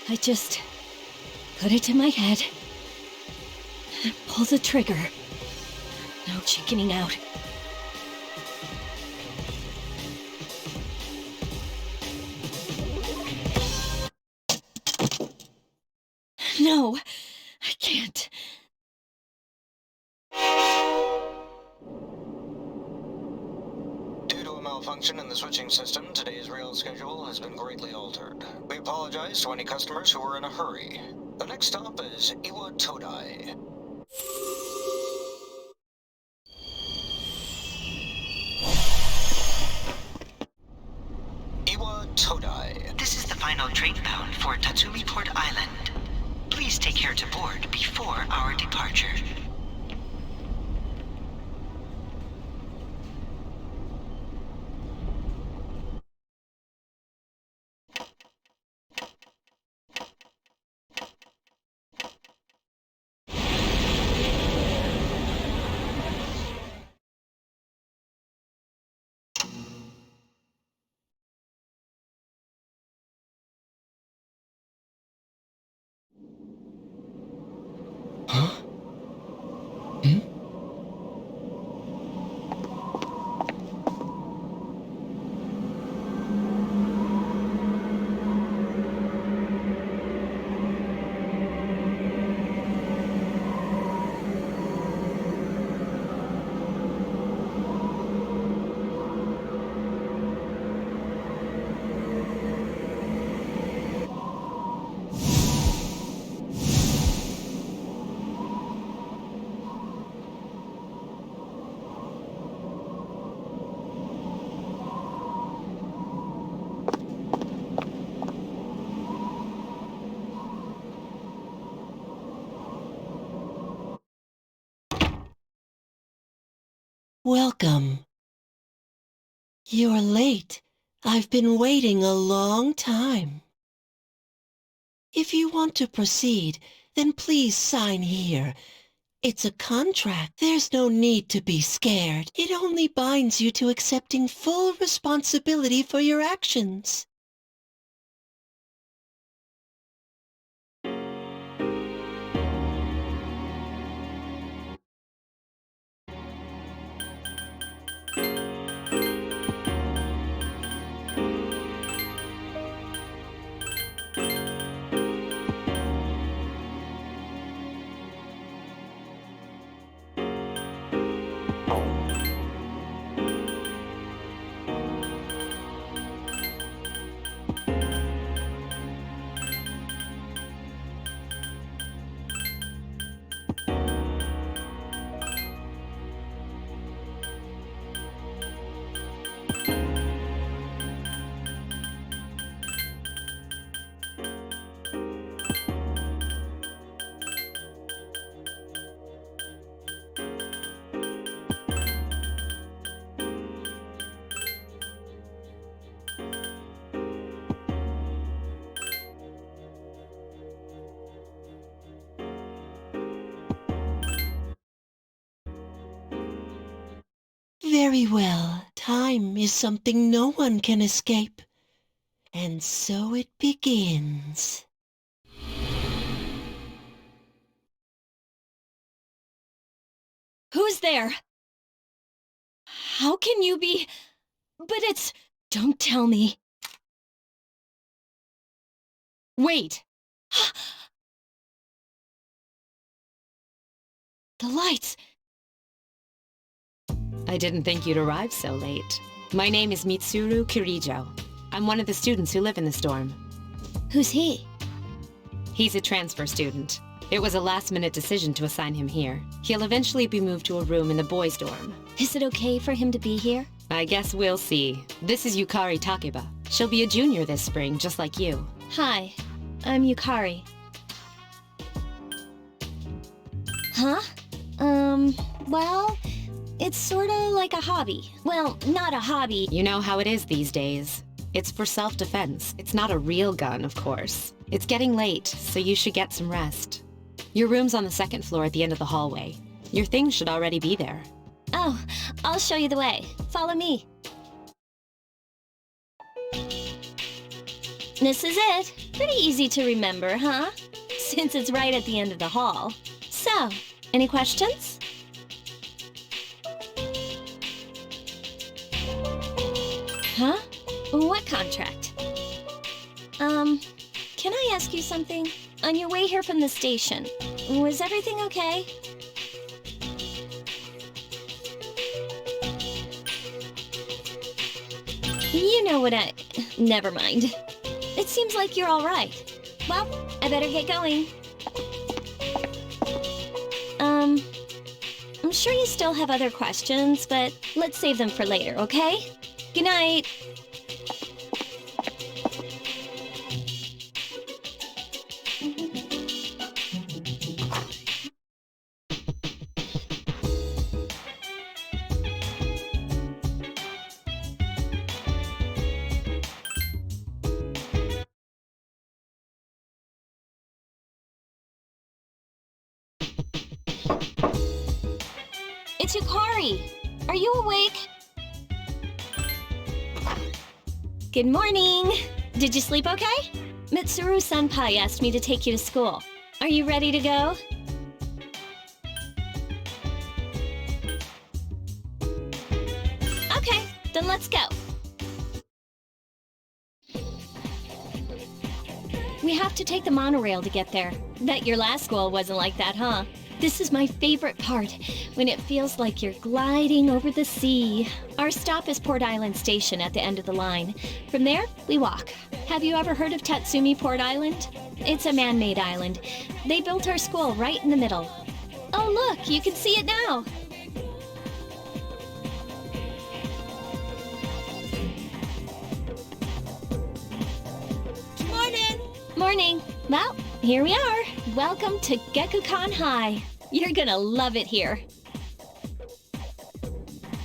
I just put it to my head, pull the trigger. No chickening out. No, I can't. Due to a malfunction in the switching system, today's rail schedule has been greatly altered. We apologize to any customers who were in a hurry. The next stop is Iwa Todai. Iwa Todai. This is the final train bound for Tatsumi Port Island. Please take care to board before our departure. Huh? Hmm? Welcome. You're late. I've been waiting a long time. If you want to proceed, then please sign here. It's a contract. There's no need to be scared. It only binds you to accepting full responsibility for your actions. Very well. Time is something no one can escape. And so it begins. Who's there? How can you be... But it's... Don't tell me. Wait. The lights. I didn't think you'd arrive so late. My name is Mitsuru Kirijo. I'm one of the students who live in this dorm. Who's he? He's a transfer student. It was a last-minute decision to assign him here. He'll eventually be moved to a room in the boys' dorm. Is it okay for him to be here? I guess we'll see. This is Yukari Takeba. She'll be a junior this spring, just like you. Hi, I'm Yukari. Huh? Well, it's sorta like a hobby. Well, not a hobby. You know how it is these days. It's for self-defense. It's not a real gun, of course. It's getting late, so you should get some rest. Your room's on the second floor at the end of the hallway. Your things should already be there. Oh, I'll show you the way. Follow me. This is it. Pretty easy to remember, huh? Since it's right at the end of the hall. So, any questions? Huh? What contract? Can I ask you something? On your way here from the station, was everything okay? You know what Never mind. It seems like you're all right. Well, I better get going. I'm sure you still have other questions, but let's save them for later, okay? Good night. It's Yukari. Are you awake? Good morning. Did you sleep okay? Mitsuru-senpai asked me to take you to school. Are you ready to go? Okay, then let's go. We have to take the monorail to get there. Bet your last school wasn't like that, huh? This is my favorite part, when it feels like you're gliding over the sea. Our stop is Port Island Station at the end of the line. From there, we walk. Have you ever heard of Tatsumi Port Island? It's a man-made island. They built our school right in the middle. Oh look, you can see it now. Morning! Morning. Well, here we are. Welcome to Gekukan High. You're gonna love it here.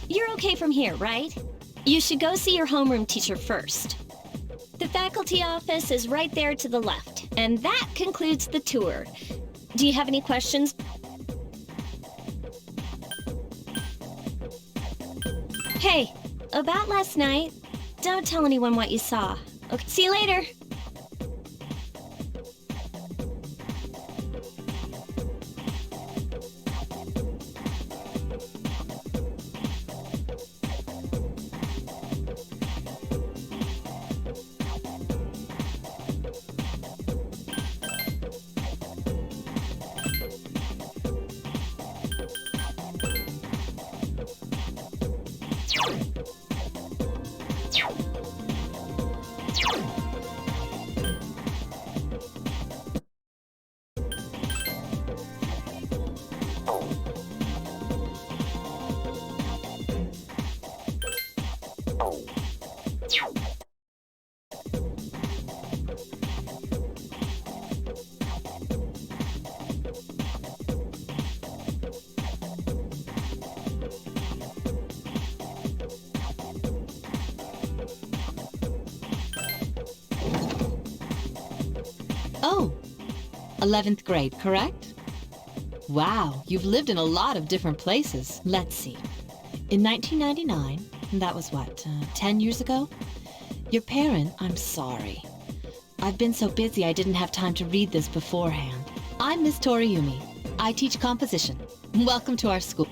You're okay from here, right? You should go see your homeroom teacher first. The faculty office is right there to the left, and that concludes the tour. Do you have any questions? Hey, about last night, don't tell anyone what you saw. Okay, see you later. Oh, 11th grade, correct? Wow, you've lived in a lot of different places. Let's see. In 1999, that was what, 10 years ago? Your parent, I'm sorry. I've been so busy I didn't have time to read this beforehand. I'm Miss Toriumi. I teach composition. Welcome to our school.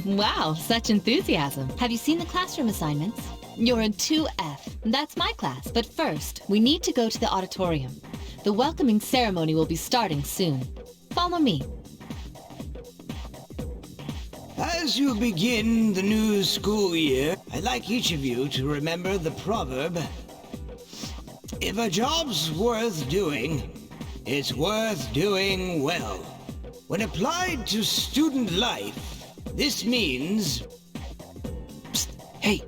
Wow, such enthusiasm. Have you seen the classroom assignments? You're in 2F. That's my class. But first, we need to go to the auditorium. The welcoming ceremony will be starting soon. Follow me. As you begin the new school year, I'd like each of you to remember the proverb, if a job's worth doing, it's worth doing well. When applied to student life, this means... Psst, hey,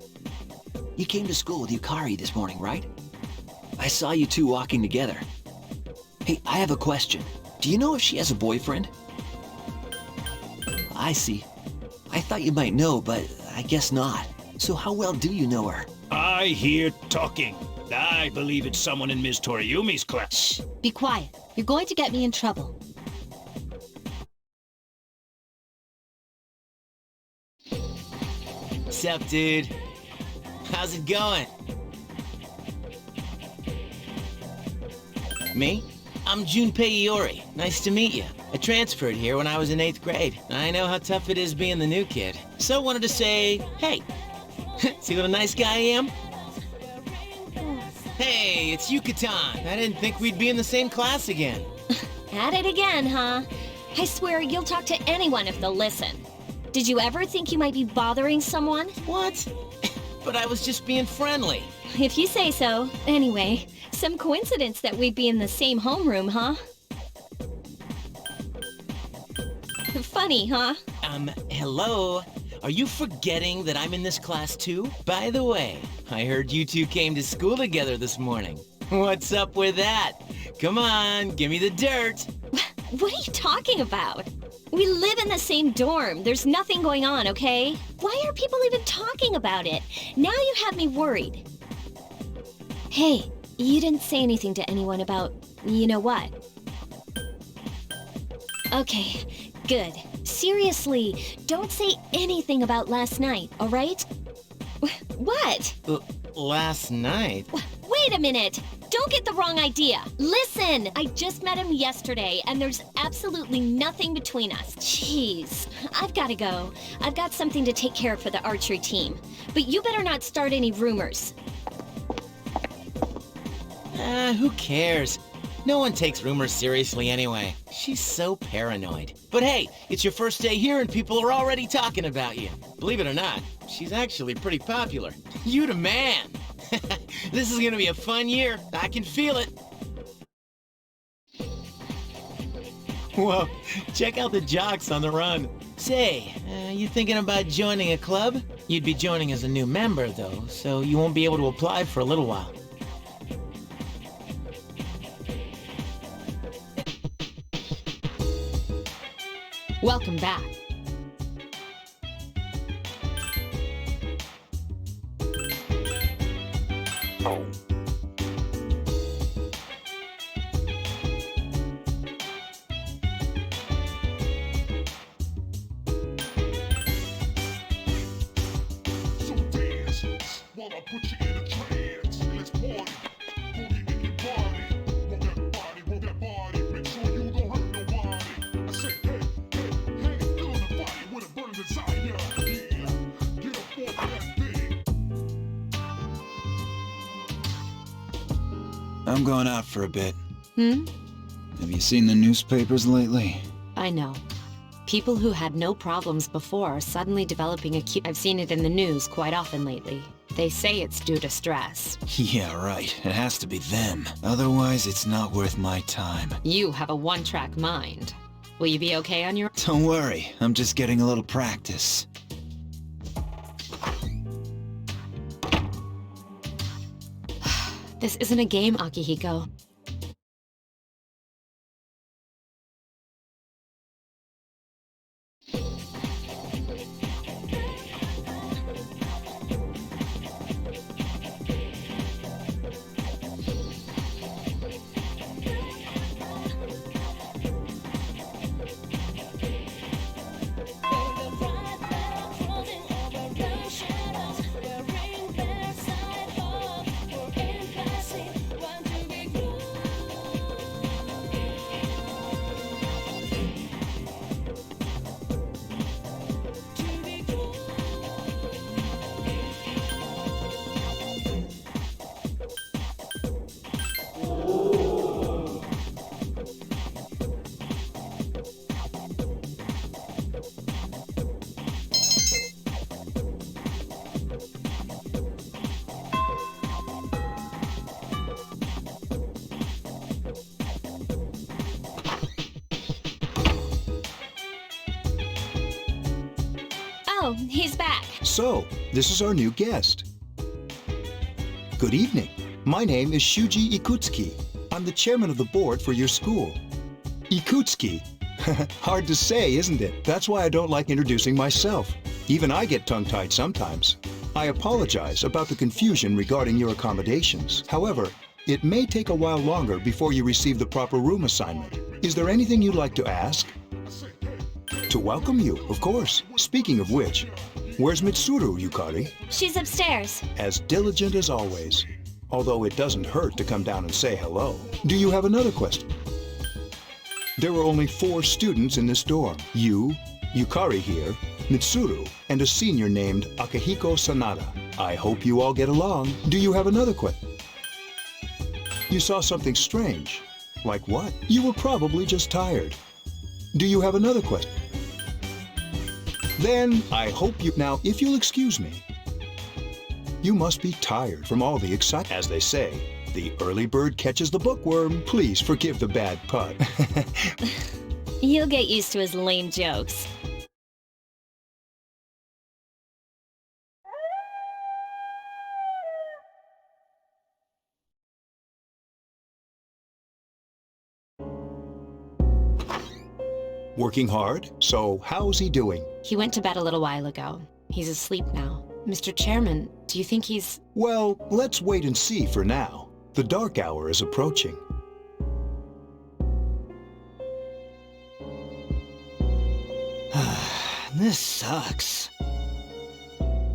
you came to school with Yukari this morning, right? I saw you two walking together. Hey, I have a question. Do you know if she has a boyfriend? I see. I thought you might know, but I guess not. So how well do you know her? I hear talking. I believe it's someone in Ms. Toriumi's class. Shh, be quiet. You're going to get me in trouble. Sup, dude? How's it going? Me? I'm Junpei Iori. Nice to meet you. I transferred here when I was in 8th grade. I know how tough it is being the new kid. So I wanted to say, hey. See what a nice guy I am? Hey, it's Yucatan. I didn't think we'd be in the same class again. At it again, huh? I swear you'll talk to anyone if they'll listen. Did you ever think you might be bothering someone? What? But I was just being friendly. If you say so. Anyway, some coincidence that we'd be in the same homeroom, huh? Funny, huh? Hello? Are you forgetting that I'm in this class too? By the way, I heard you two came to school together this morning. What's up with that? Come on, give me the dirt. What are you talking about? We live in the same dorm. There's nothing going on, okay? Why are people even talking about it? Now you have me worried. Hey, you didn't say anything to anyone about, you know what? Okay, good. Seriously, don't say anything about last night, all right? What? Last night? Wait a minute! Don't get the wrong idea! Listen! I just met him yesterday, and there's absolutely nothing between us. Jeez. I've gotta go. I've got something to take care of for the archery team. But you better not start any rumors. Who cares? No one takes rumors seriously anyway. She's so paranoid. But hey, it's your first day here and people are already talking about you. Believe it or not, she's actually pretty popular. You the man! This is gonna be a fun year. I can feel it. Whoa, check out the jocks on the run. Say, you thinking about joining a club? You'd be joining as a new member, though, so you won't be able to apply for a little while. Welcome back. I'm going out for a bit. Hmm? Have you seen the newspapers lately? I know. People who had no problems before are suddenly developing I've seen it in the news quite often lately. They say it's due to stress. Yeah, right. It has to be them. Otherwise, it's not worth my time. You have a one-track mind. Will you be okay on your... Don't worry. I'm just getting a little practice. This isn't a game, Akihiko. Oh, he's back. So, this is our new guest. Good evening. My name is Shuji Ikutsuki. I'm the chairman of the board for your school. Ikutsuki. Hard to say, isn't it? That's why I don't like introducing myself. Even I get tongue-tied sometimes. I apologize about the confusion regarding your accommodations. However, it may take a while longer before you receive the proper room assignment. Is there anything you'd like to ask? To welcome you, of course. Speaking of which, where's Mitsuru, Yukari? She's upstairs. As diligent as always. although it doesn't hurt to come down and say hello. Do you have another question? There are only 4 students in this dorm. You, Yukari here, Mitsuru, and a senior named Akihiko Sanada. I hope you all get along. Do you have another question? You saw something strange. Like what? You were probably just tired. Do you have another question? Then I hope you... Now, if you'll excuse me, you must be tired from all the excitement. As they say, the early bird catches the bookworm. Please forgive the bad pun. You'll get used to his lame jokes. Working hard? So how's he doing? He went to bed a little while ago. He's asleep now. Mr. Chairman, do you think he's... Well, let's wait and see for now. The dark hour is approaching. This sucks.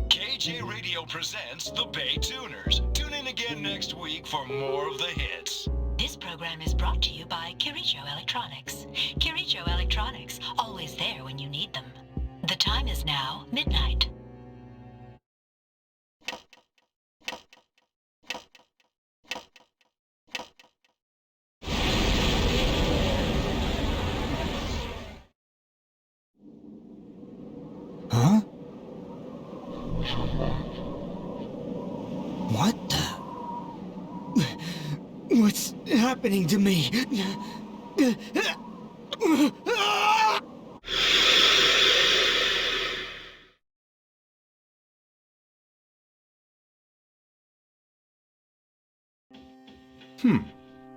KJ Radio presents the Bay Tuners. Tune in again next week for more of the hits. This program is brought to you by Kirijo Electronics. Kirijo Electronics, always there when you need them. The time is now midnight. Huh? What the? What's happening to me?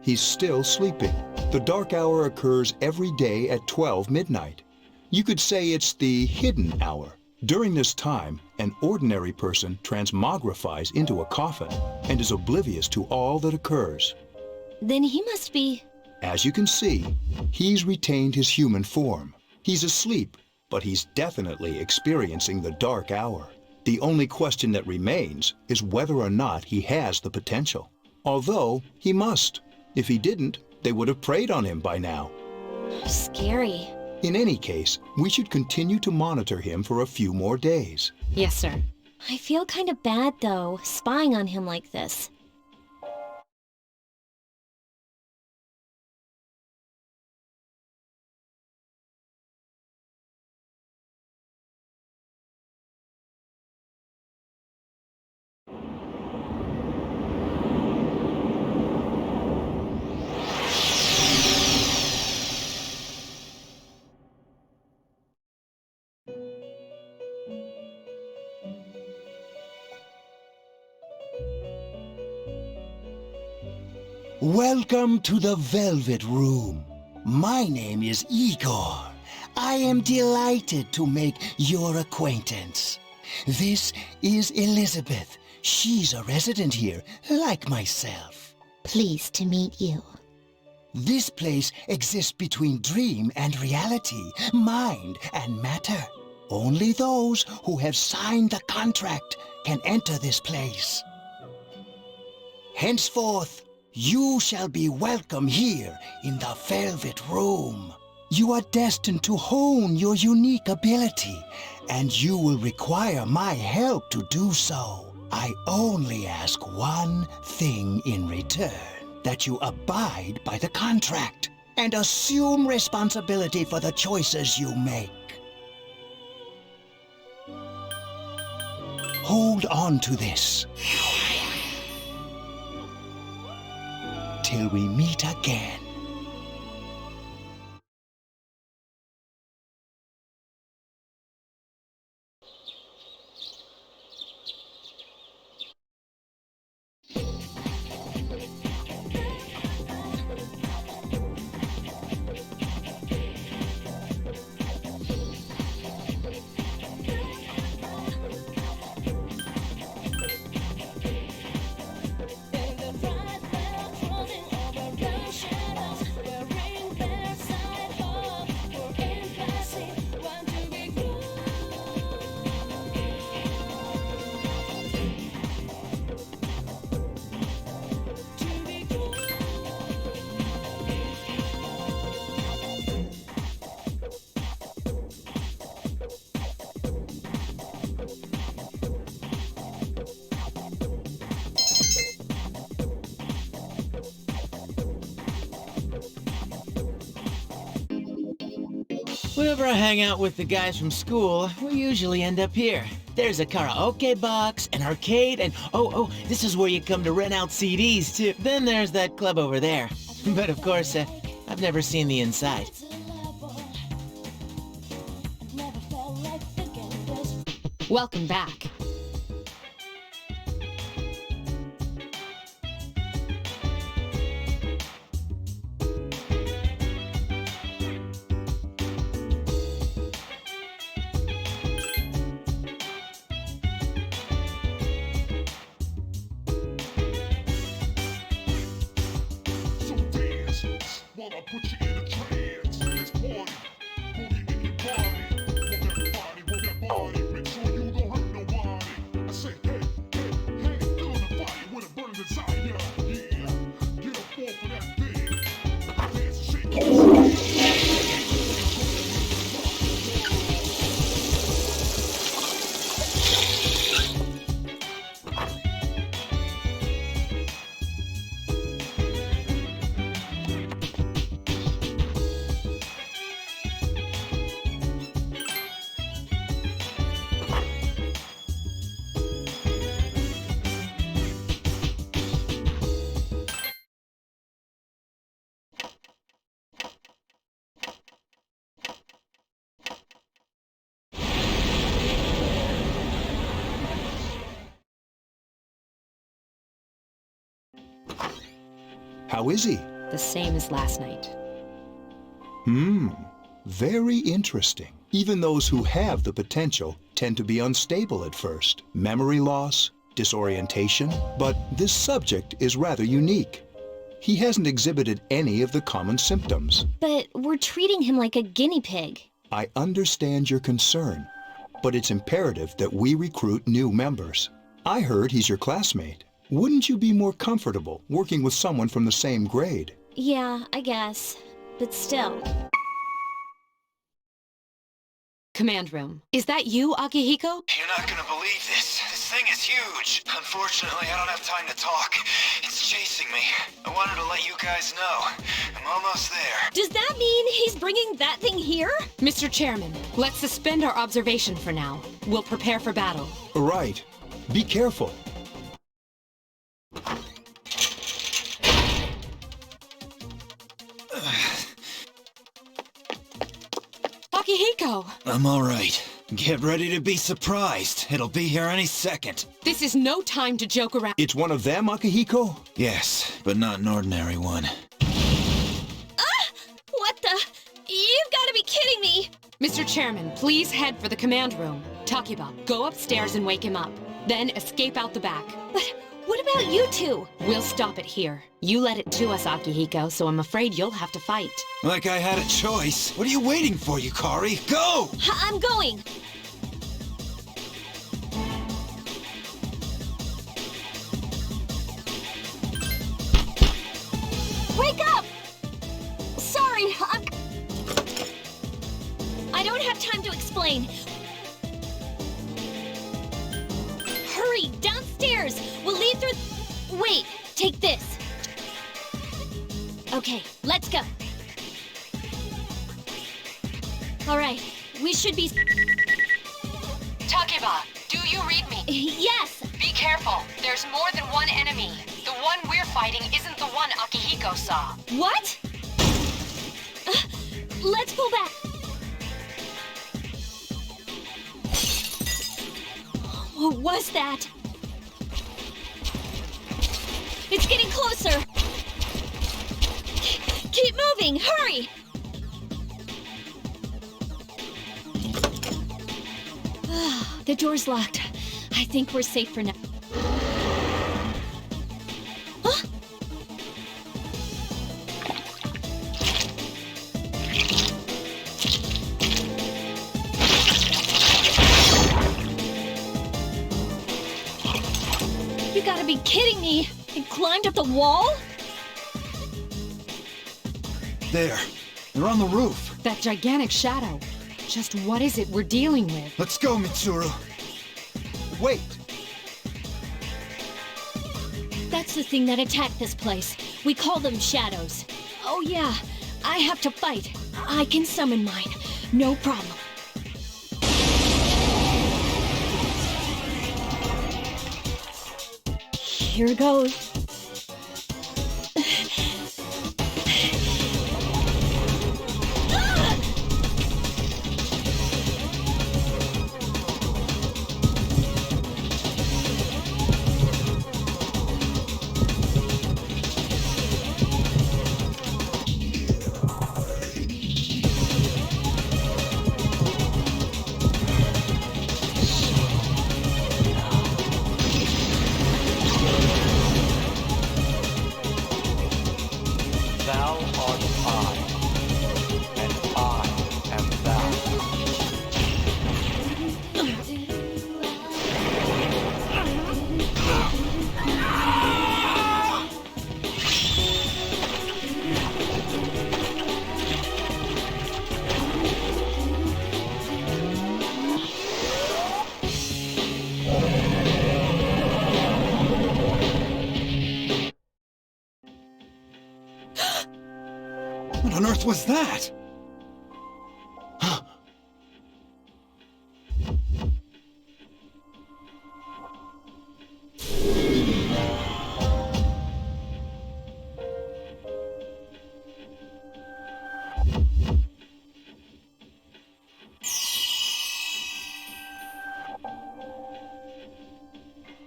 He's still sleeping. The dark hour occurs every day at 12 midnight. You could say it's the hidden hour. During this time, an ordinary person transmogrifies into a coffin and is oblivious to all that occurs. Then he must be... As you can see, he's retained his human form. He's asleep, but he's definitely experiencing the dark hour. The only question that remains is whether or not he has the potential. Although, he must. If he didn't, they would have preyed on him by now. Scary. In any case, we should continue to monitor him for a few more days. Yes, sir. I feel kind of bad, though, spying on him like this. Welcome to the Velvet Room. My name is Igor. I am delighted to make your acquaintance. This is Elizabeth. She's a resident here, like myself. Pleased to meet you. This place exists between dream and reality, mind and matter. Only those who have signed the contract can enter this place. Henceforth, you shall be welcome here in the Velvet Room. You are destined to hone your unique ability, and you will require my help to do so. I only ask one thing in return, that you abide by the contract and assume responsibility for the choices you make. Hold on to this till we meet again. Shadow. Whenever I hang out with the guys from school, we usually end up here. There's a karaoke box, an arcade, and oh, this is where you come to rent out CDs, too. Then there's that club over there. But of course, I've never seen the inside. Welcome back. How is he? The same as last night. Very interesting. Even those who have the potential tend to be unstable at first. Memory loss, disorientation, but this subject is rather unique. He hasn't exhibited any of the common symptoms. But we're treating him like a guinea pig. I understand your concern, but it's imperative that we recruit new members. I heard he's your classmate. Wouldn't you be more comfortable working with someone from the same grade? Yeah, I guess. But still. Command room. Is that you, Akihiko? You're not gonna believe this. This thing is huge. Unfortunately, I don't have time to talk. It's chasing me. I wanted to let you guys know. I'm almost there. Does that mean he's bringing that thing here? Mr. Chairman, let's suspend our observation for now. We'll prepare for battle. Right. Be careful. Akihiko! I'm all right. Get ready to be surprised. It'll be here any second. This is no time to joke around. It's one of them, Akihiko? Yes, but not an ordinary one. What the? You've got to be kidding me! Mr. Chairman, please head for the command room. Takiba, go upstairs and wake him up. Then escape out the back. But what about you two? We'll stop it here. You led it to us, Akihiko, so I'm afraid you'll have to fight. Like I had a choice. What are you waiting for, Yukari? Go! I'm going! Wake up! Sorry, I don't have time to explain. Hurry, downstairs! We'll lead through... Wait, take this. Okay, let's go. Alright, we should be... Takiba, do you read me? Yes! Be careful. There's more than one enemy. The one we're fighting isn't the one Akihiko saw. What? Let's pull back. What was that? It's getting closer. Keep moving, hurry! The door's locked. I think we're safe for now. Huh? You gotta be kidding me! It climbed up the wall? There. They're on the roof. That gigantic shadow. Just what is it we're dealing with? Let's go, Mitsuru. Wait! That's the thing that attacked this place. We call them shadows. Oh yeah, I have to fight. I can summon mine. No problem. Here goes. Thou art I, and I am thou. What on earth was that?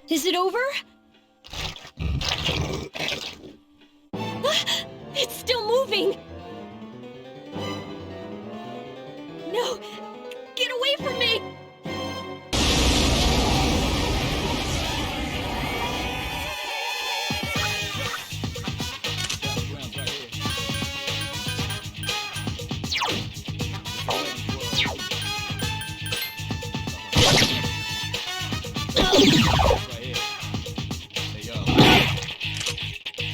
Is it over? It's still moving! No! Get away from me!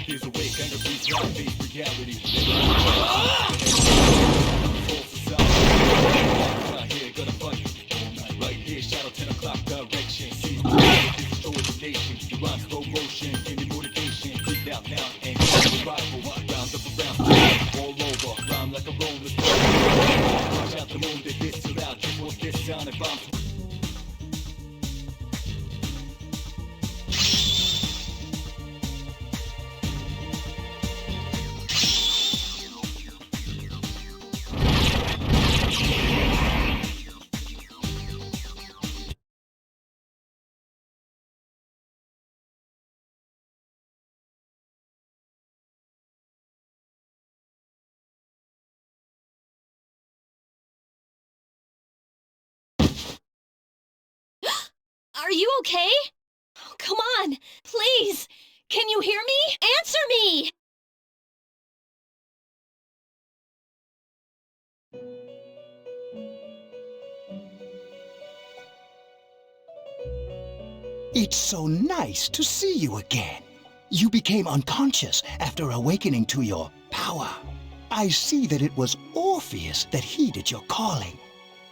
Here's a way, kind of face reality. Here, gonna fight. Right here, shadow 10 o'clock direction. See, destroy the nation. You run slow motion, give me motivation. Freak out now and rival. Round up around, all over. Rhyme like a rolling stone. Watch out the moon, they diss so loud. Just won't this sound and bombs. Are you okay? Oh, come on, please! Can you hear me? Answer me! It's so nice to see you again. You became unconscious after awakening to your power. I see that it was Orpheus that heeded your calling.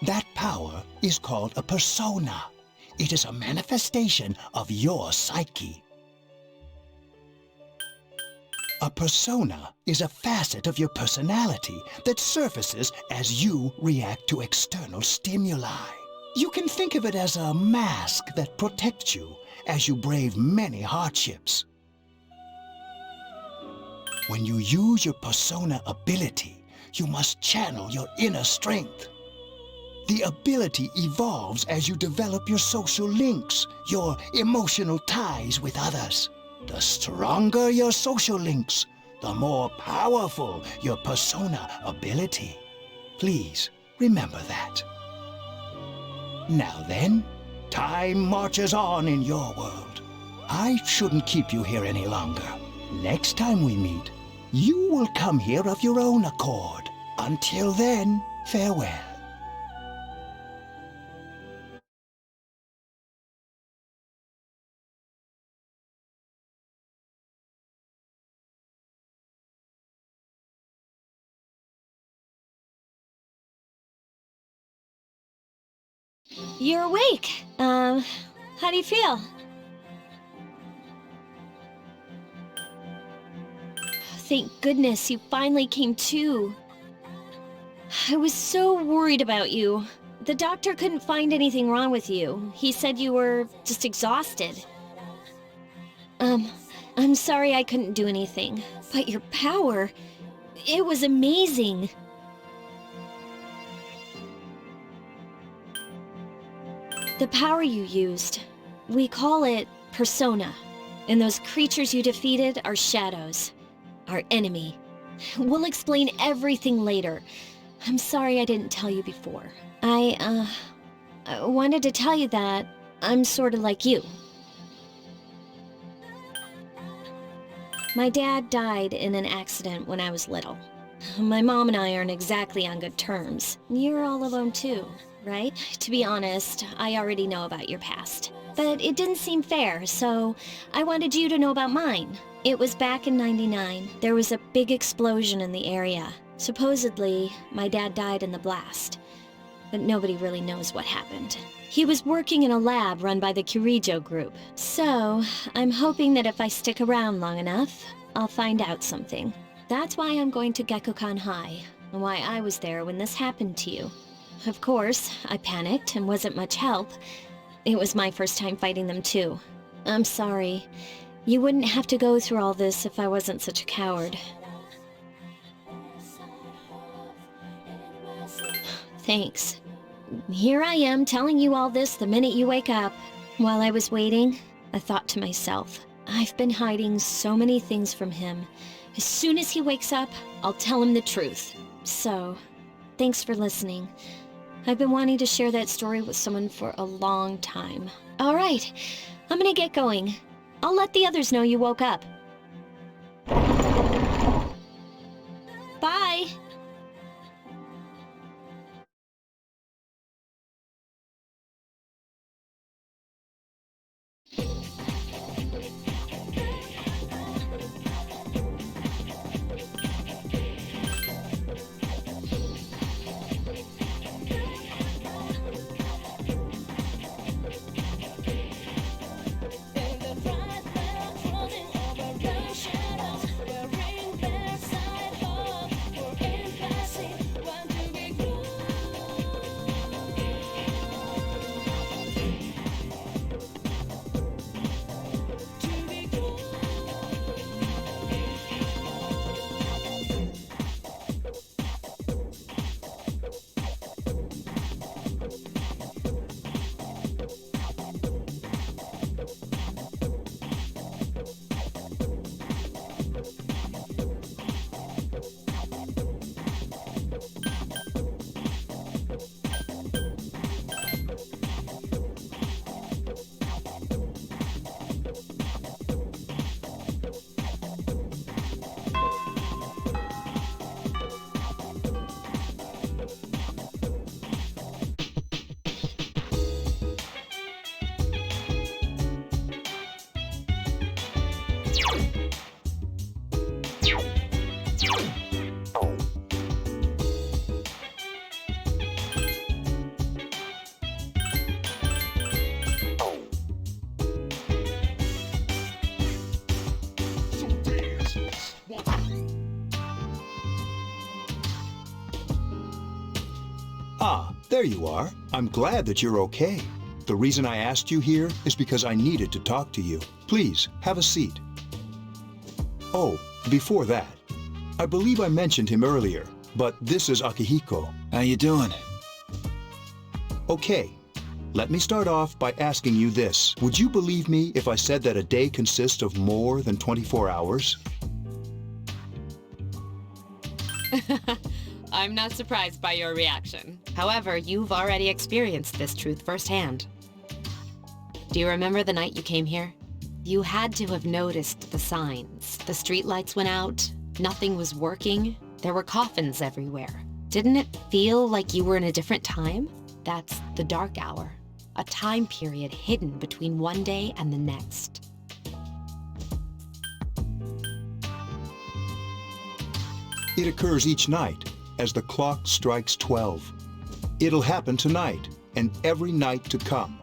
That power is called a persona. It is a manifestation of your psyche. A persona is a facet of your personality that surfaces as you react to external stimuli. You can think of it as a mask that protects you as you brave many hardships. When you use your persona ability, you must channel your inner strength. The ability evolves as you develop your social links, your emotional ties with others. The stronger your social links, the more powerful your persona ability. Please remember that. Now then, time marches on in your world. I shouldn't keep you here any longer. Next time we meet, you will come here of your own accord. Until then, farewell. You're awake. How do you feel? Thank goodness you finally came to. I was so worried about you. The doctor couldn't find anything wrong with you. He said you were just exhausted. I'm sorry I couldn't do anything. But your power, it was amazing. The power you used, we call it persona. And those creatures you defeated are shadows, our enemy. We'll explain everything later. I'm sorry I didn't tell you before. I wanted to tell you that I'm sort of like you. My dad died in an accident when I was little. My mom and I aren't exactly on good terms. You're all alone too, right? To be honest, I already know about your past. But it didn't seem fair, so I wanted you to know about mine. It was back in '99. There was a big explosion in the area. Supposedly, my dad died in the blast. But nobody really knows what happened. He was working in a lab run by the Kirijo group. So, I'm hoping that if I stick around long enough, I'll find out something. That's why I'm going to Gekukan High, and why I was there when this happened to you. Of course, I panicked and wasn't much help. It was my first time fighting them too. I'm sorry. You wouldn't have to go through all this if I wasn't such a coward. Thanks. Here I am telling you all this the minute you wake up. While I was waiting, I thought to myself, I've been hiding so many things from him. As soon as he wakes up, I'll tell him the truth. So, thanks for listening. I've been wanting to share that story with someone for a long time. All right, I'm gonna get going. I'll let the others know you woke up. Bye! Ah, there you are. I'm glad that you're okay. The reason I asked you here is because I needed to talk to you. Please, have a seat. Oh, before that, I believe I mentioned him earlier, but this is Akihiko. How you doing? Okay, let me start off by asking you this. Would you believe me if I said that a day consists of more than 24 hours? I'm not surprised by your reaction. However, you've already experienced this truth firsthand. Do you remember the night you came here? You had to have noticed the signs. The streetlights went out, nothing was working, there were coffins everywhere. Didn't it feel like you were in a different time? That's the dark hour, a time period hidden between one day and the next. It occurs each night as the clock strikes 12. It'll happen tonight and every night to come.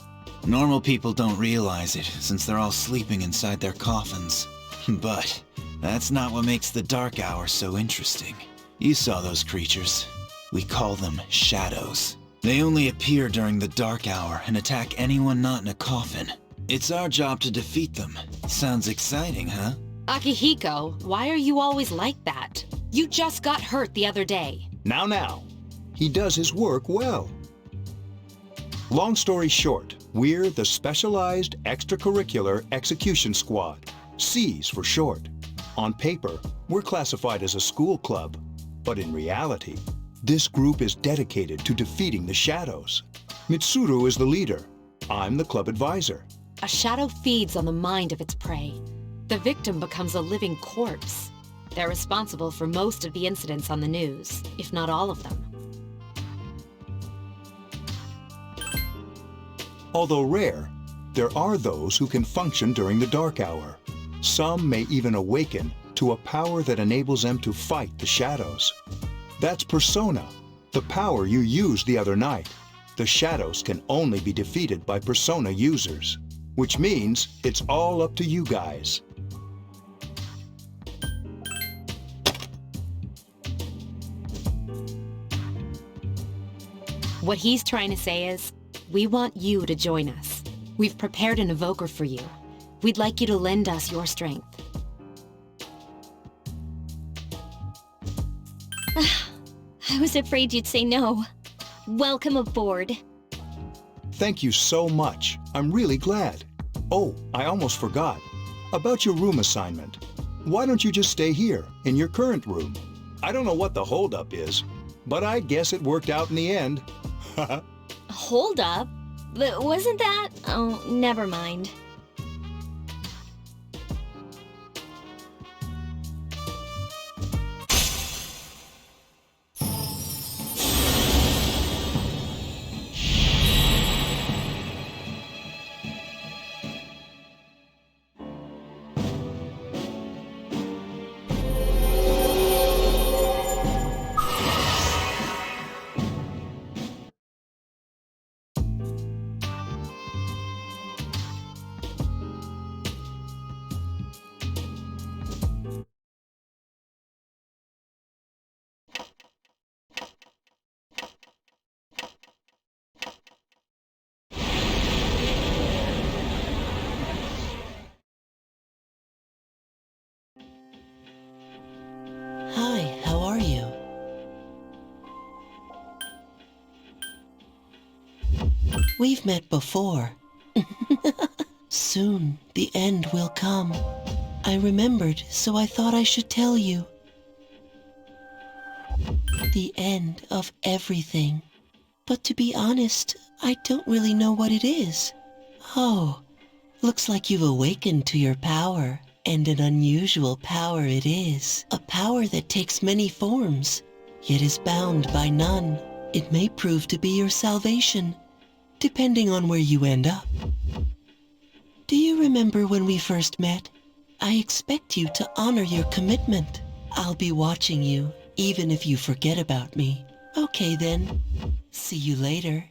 Normal people don't realize it, since they're all sleeping inside their coffins. But that's not what makes the dark hour so interesting. You saw those creatures. We call them shadows. They only appear during the dark hour and attack anyone not in a coffin. It's our job to defeat them. Sounds exciting, huh? Akihiko, why are you always like that? You just got hurt the other day. Now. He does his work well. Long story short, we're the Specialized Extracurricular Execution Squad, SEAS for short. On paper, we're classified as a school club, but in reality, this group is dedicated to defeating the shadows. Mitsuru is the leader. I'm the club advisor. A shadow feeds on the mind of its prey. The victim becomes a living corpse. They're responsible for most of the incidents on the news, if not all of them. Although rare, there are those who can function during the dark hour. Some may even awaken to a power that enables them to fight the shadows. That's Persona, the power you used the other night. The shadows can only be defeated by Persona users, which means it's all up to you guys. What he's trying to say is, we want you to join us. We've prepared an evoker for you. We'd like you to lend us your strength. I was afraid you'd say no. Welcome aboard. Thank you so much. I'm really glad. Oh, I almost forgot. About your room assignment. Why don't you just stay here, in your current room? I don't know what the holdup is, but I guess it worked out in the end. Hold up? But wasn't that? Oh, never mind. Hi, how are you? We've met before. Soon, the end will come. I remembered, so I thought I should tell you. The end of everything. But to be honest, I don't really know what it is. Oh, looks like you've awakened to your power. And an unusual power it is. A power that takes many forms, yet is bound by none. It may prove to be your salvation, depending on where you end up. Do you remember when we first met? I expect you to honor your commitment. I'll be watching you, even if you forget about me. Okay then. See you later.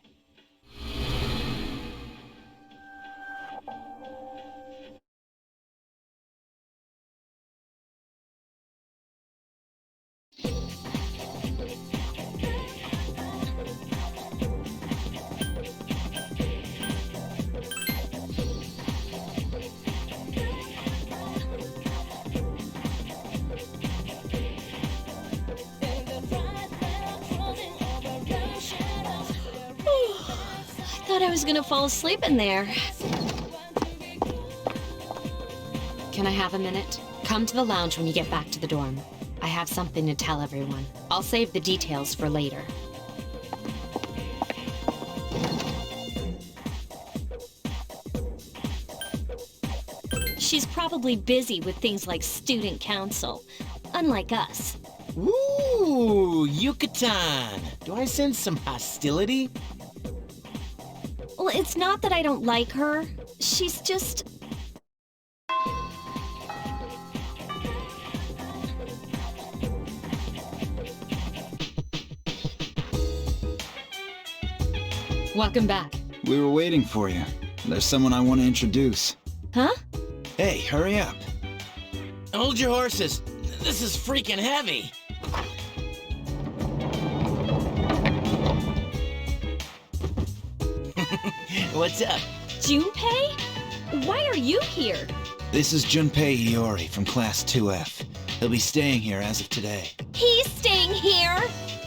I thought I was gonna fall asleep in there. Can I have a minute? Come to the lounge when you get back to the dorm. I have something to tell everyone. I'll save the details for later. She's probably busy with things like student council, unlike us. Ooh, Yucatan! Do I sense some hostility? Well, it's not that I don't like her. She's just... Welcome back. We were waiting for you. There's someone I want to introduce. Huh? Hey, hurry up. Hold your horses. This is freaking heavy. What's up? Junpei? Why are you here? This is Junpei Iori from Class 2F. He'll be staying here as of today. He's staying here?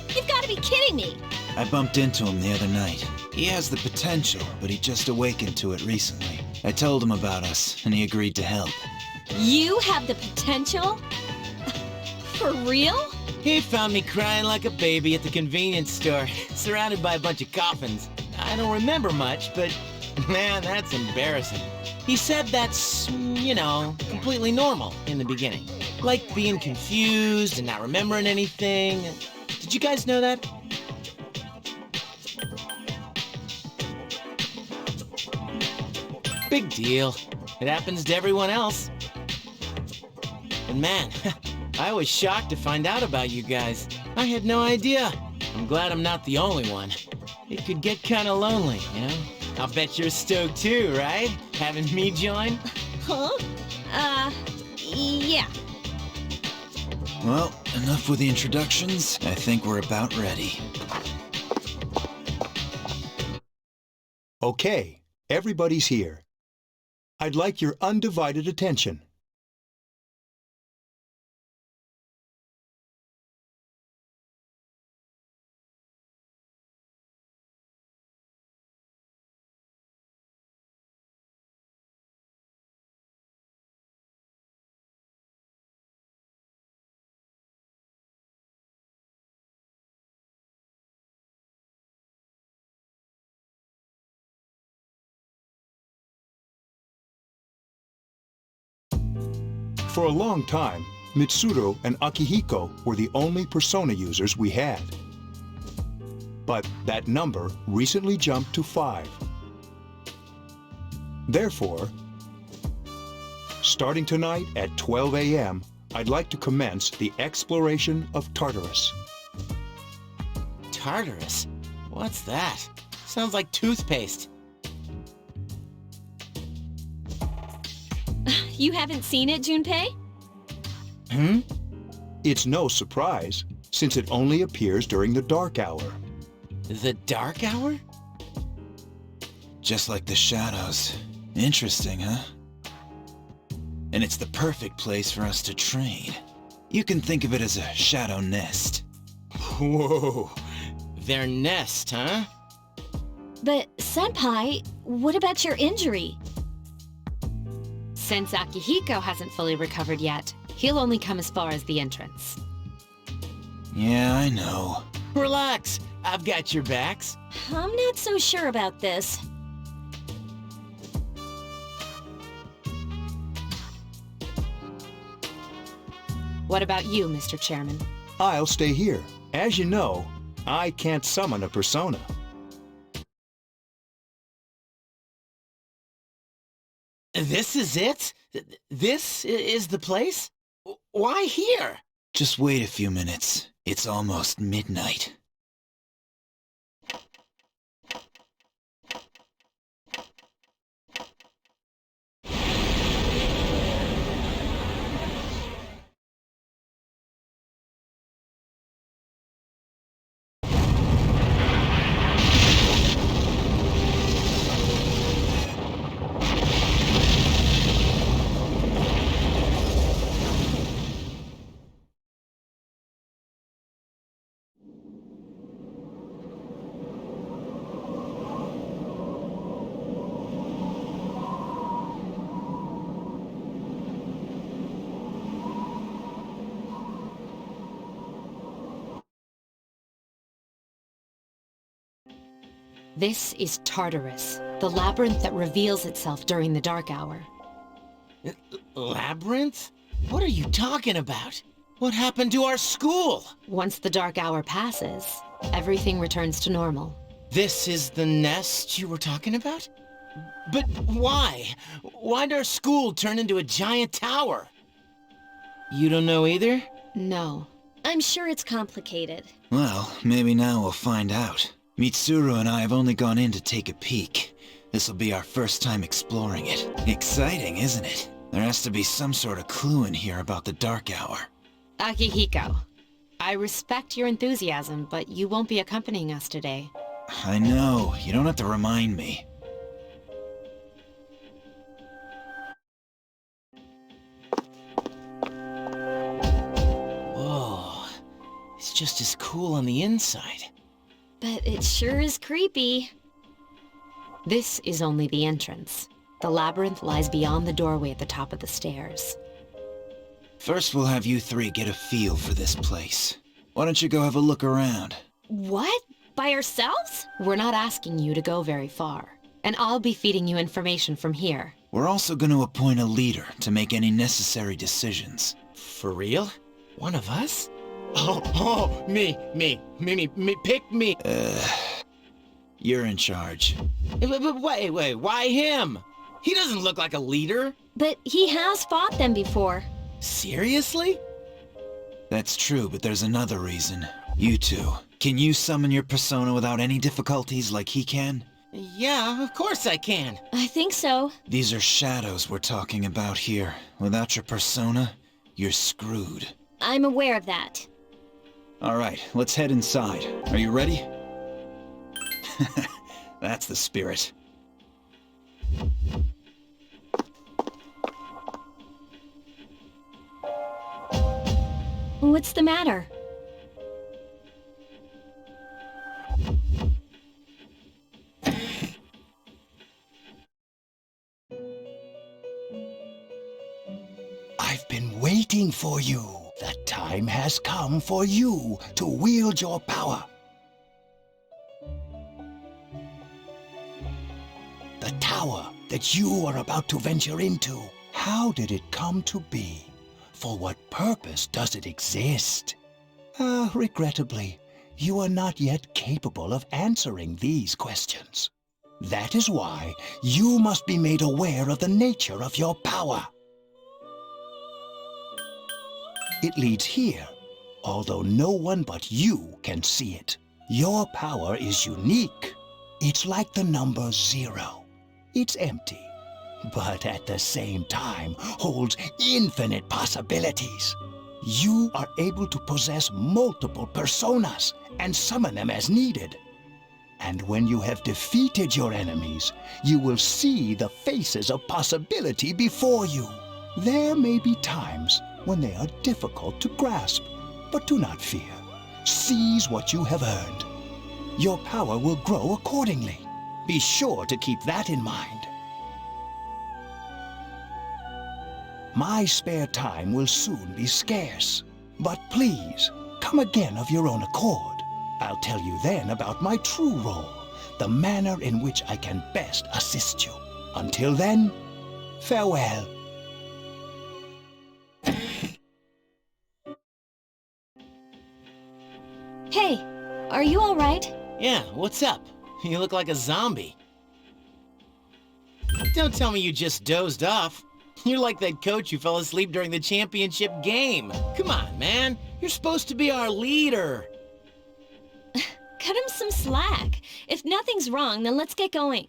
You've got to be kidding me. I bumped into him the other night. He has the potential, but he just awakened to it recently. I told him about us, and he agreed to help. You have the potential? For real? He found me crying like a baby at the convenience store, surrounded by a bunch of coffins. I don't remember much, but man, that's embarrassing. He said that's, completely normal in the beginning. Like being confused and not remembering anything. Did you guys know that? Big deal. It happens to everyone else. And man, I was shocked to find out about you guys. I had no idea. I'm glad I'm not the only one. It could get kinda lonely, I'll bet you're stoked too, right? Having me join? Huh? Yeah. Well, enough with the introductions. I think we're about ready. Okay, everybody's here. I'd like your undivided attention. For a long time, Mitsuru and Akihiko were the only Persona users we had. But that number recently jumped to 5. Therefore, starting tonight at 12 a.m., I'd like to commence the exploration of Tartarus. Tartarus? What's that? Sounds like toothpaste. You haven't seen it, Junpei? It's no surprise, since it only appears during the dark hour. The dark hour? Just like the shadows. Interesting, huh? And it's the perfect place for us to train. You can think of it as a shadow nest. Whoa. Their nest, huh? But, Senpai, what about your injury? Since Akihiko hasn't fully recovered yet, he'll only come as far as the entrance. Yeah, I know. Relax, I've got your backs. I'm not so sure about this. What about you, Mr. Chairman? I'll stay here. As you know, I can't summon a persona. This is it? This is the place? Why here? Just wait a few minutes. It's almost midnight. This is Tartarus, the labyrinth that reveals itself during the dark hour. Labyrinth? What are you talking about? What happened to our school? Once the dark hour passes, everything returns to normal. This is the nest you were talking about? But why? Why'd our school turn into a giant tower? You don't know either? No. I'm sure it's complicated. Well, maybe now we'll find out. Mitsuru and I have only gone in to take a peek. This'll be our first time exploring it. Exciting, isn't it? There has to be some sort of clue in here about the dark hour. Akihiko, I respect your enthusiasm, but you won't be accompanying us today. I know. You don't have to remind me. just as cool on the inside. But it sure is creepy. This is only the entrance. The labyrinth lies beyond the doorway at the top of the stairs. First, we'll have you three get a feel for this place. Why don't you go have a look around? What? By ourselves? We're not asking you to go very far, and I'll be feeding you information from here. We're also going to appoint a leader to make any necessary decisions. For real? One of us? Me, pick me. You're in charge. Wait, why him? He doesn't look like a leader. But he has fought them before. Seriously? That's true, but there's another reason. You two, can you summon your persona without any difficulties like he can? Yeah, of course I can. I think so. These are shadows we're talking about here. Without your persona, you're screwed. I'm aware of that. All right, let's head inside. Are you ready? That's the spirit. What's the matter? I've been waiting for you. The time has come for you to wield your power. The tower that you are about to venture into. How did it come to be? For what purpose does it exist? Regrettably, you are not yet capable of answering these questions. That is why you must be made aware of the nature of your power. It leads here, although no one but you can see it. Your power is unique. It's like the number 0. It's empty, but at the same time holds infinite possibilities. You are able to possess multiple personas and summon them as needed. And when you have defeated your enemies, you will see the faces of possibility before you. There may be times when they are difficult to grasp, but do not fear. Seize what you have earned. Your power will grow accordingly. Be sure to keep that in mind. My spare time will soon be scarce, but please, come again of your own accord. I'll tell you then about my true role, the manner in which I can best assist you. Until then, farewell. Hey, are you all right? Yeah, what's up? You look like a zombie. Don't tell me you just dozed off. You're like that coach who fell asleep during the championship game. Come on, man. You're supposed to be our leader. Cut him some slack. If nothing's wrong, then let's get going.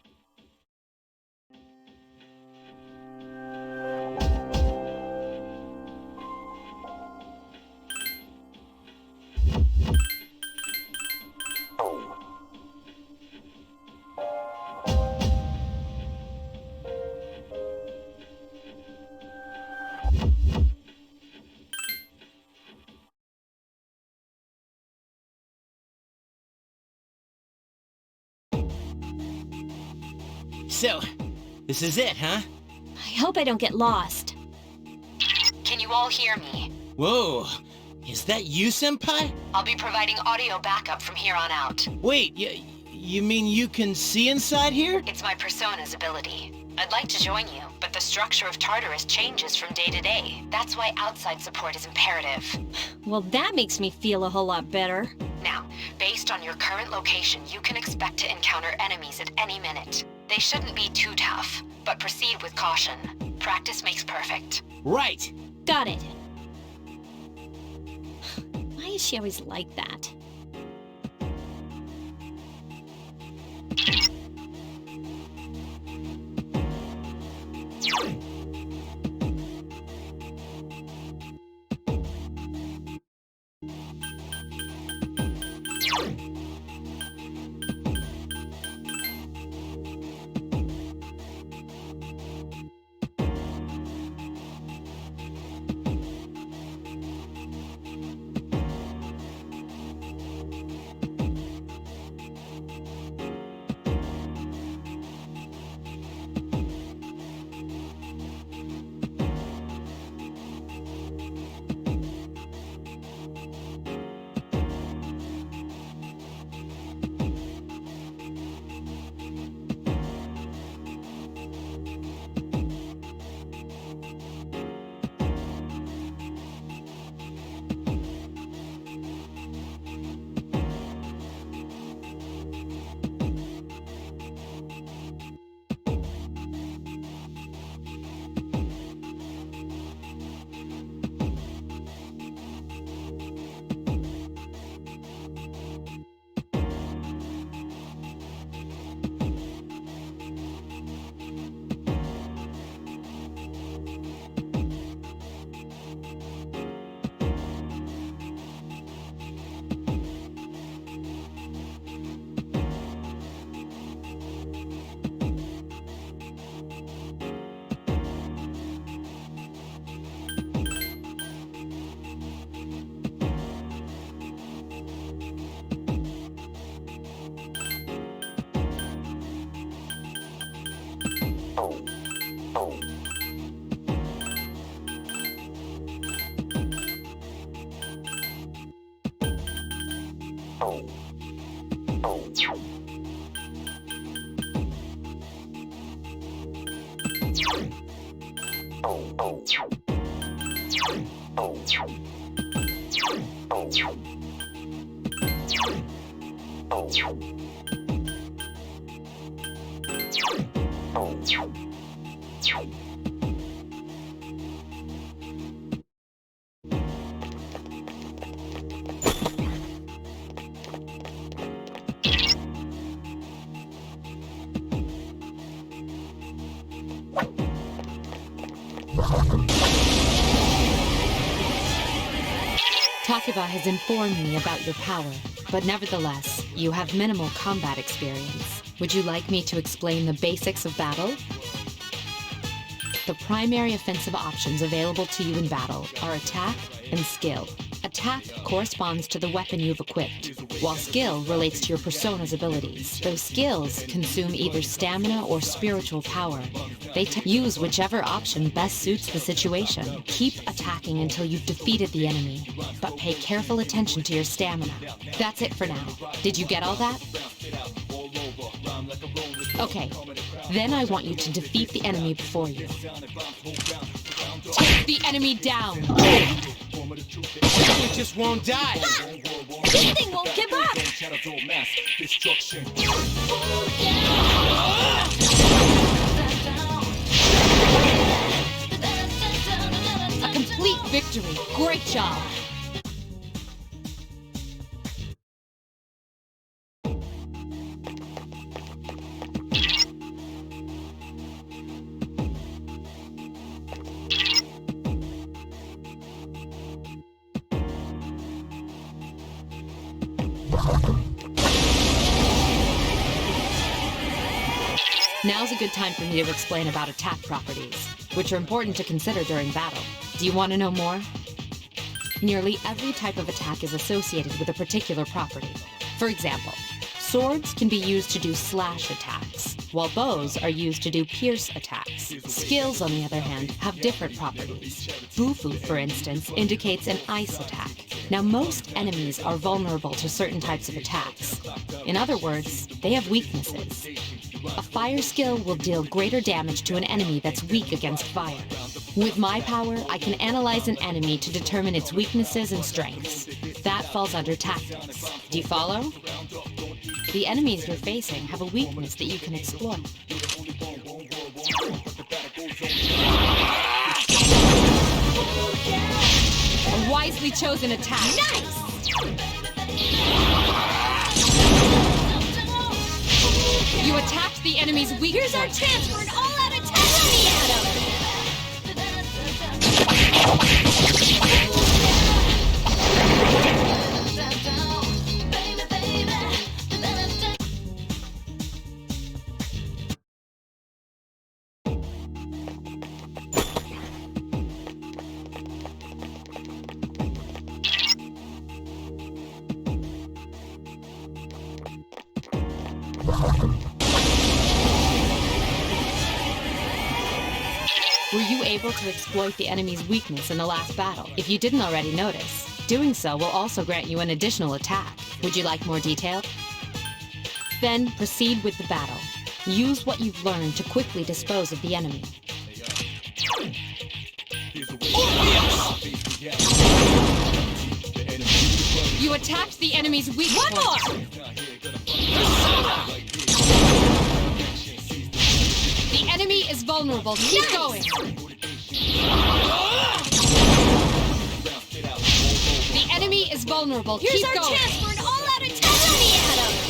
So, this is it, huh? I hope I don't get lost. Can you all hear me? Whoa, is that you, Senpai? I'll be providing audio backup from here on out. Wait, you mean you can see inside here? It's my persona's ability. I'd like to join you, but the structure of Tartarus changes from day to day. That's why outside support is imperative. Well, that makes me feel a whole lot better. Now, based on your current location, you can expect to encounter enemies at any minute. They shouldn't be too tough, but proceed with caution. Practice makes perfect. Right! Got it. Why is she always like that? Takuba has informed me about your power, but nevertheless, you have minimal combat experience. Would you like me to explain the basics of battle? The primary offensive options available to you in battle are attack and skill. Attack corresponds to the weapon you've equipped, while skill relates to your persona's abilities. Those skills consume either stamina or spiritual power. They use whichever option best suits the situation. Keep attacking until you've defeated the enemy, but pay careful attention to your stamina. That's it for now. Did you get all that? Okay, then I want you to defeat the enemy before you. Take the enemy down! You just won't die! This thing won't give up! A complete victory! Great job! Now's a good time for me to explain about attack properties, which are important to consider during battle. Do you want to know more? Nearly every type of attack is associated with a particular property. For example, swords can be used to do slash attacks, while bows are used to do pierce attacks. Skills, on the other hand, have different properties. Bufu, for instance, indicates an ice attack. Now, most enemies are vulnerable to certain types of attacks. In other words, they have weaknesses. A fire skill will deal greater damage to an enemy that's weak against fire. With my power, I can analyze an enemy to determine its weaknesses and strengths. That falls under tactics. Do you follow? The enemies you're facing have a weakness that you can exploit. A wisely chosen attack. Nice! You attacked the enemy's weak Here's our chance for an all-out attack! Let me at him! Were you able to exploit the enemy's weakness in the last battle? If you didn't already notice, doing so will also grant you an additional attack. Would you like more detail? Then proceed with the battle. Use what you've learned to quickly dispose of the enemy. You attacked the enemy's weak point. One more! The enemy is vulnerable. Keep going. The enemy is vulnerable. Here's Keep our going. chance for an all-out attack! Let me at him!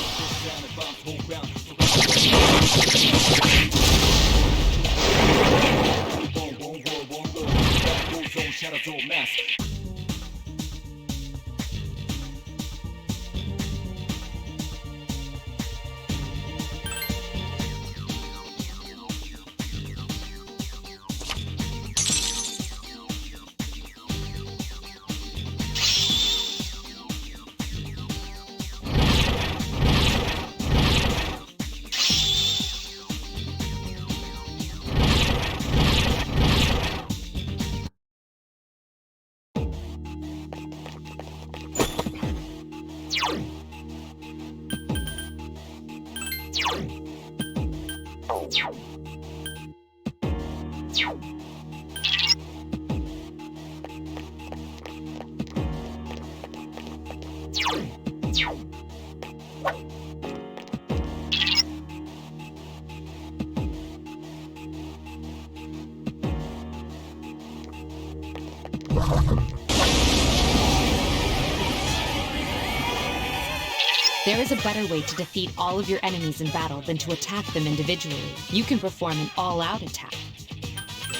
There is a better way to defeat all of your enemies in battle than to attack them individually. You can perform an all-out attack.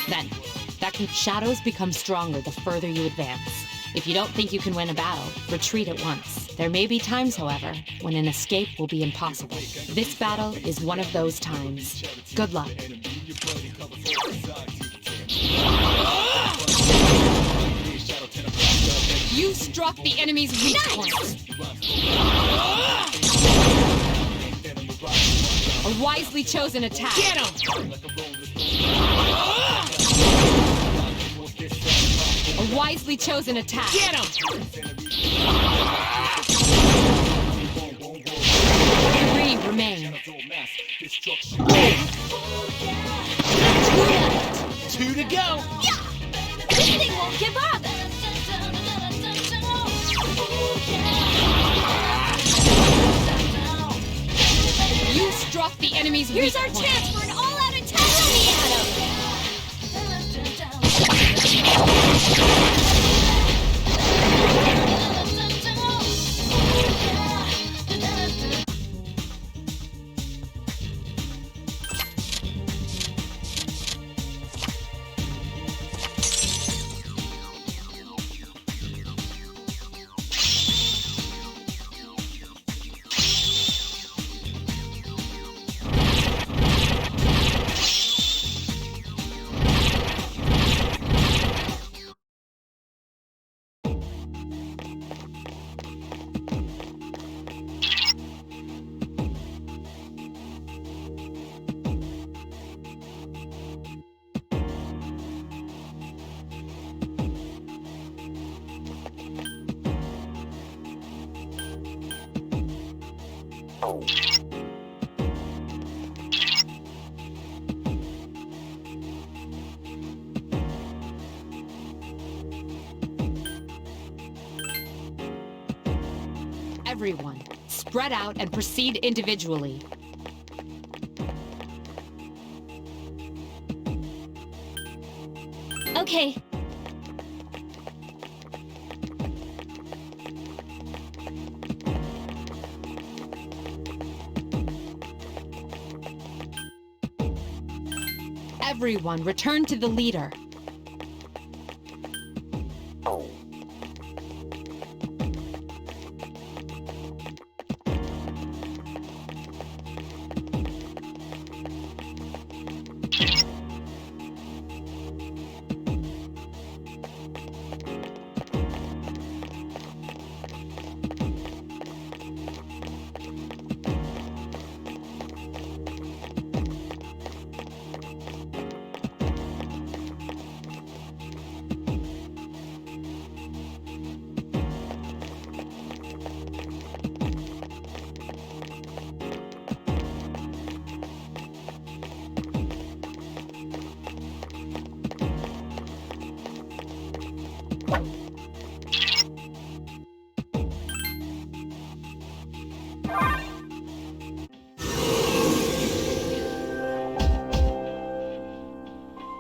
Then, shadows become stronger the further you advance. If you don't think you can win a battle, retreat at once. There may be times, however, when an escape will be impossible. This battle is one of those times. Good luck. You struck the enemy's weak point. A wisely chosen attack. Get him! A wisely chosen attack. Get him! 3 remain. 2 to go. Yeah! This thing won't give up! You struck the enemy's weak Here's our point. chance for an all-out attack on the atom! Everyone, spread out and proceed individually. Okay. Everyone, return to the leader.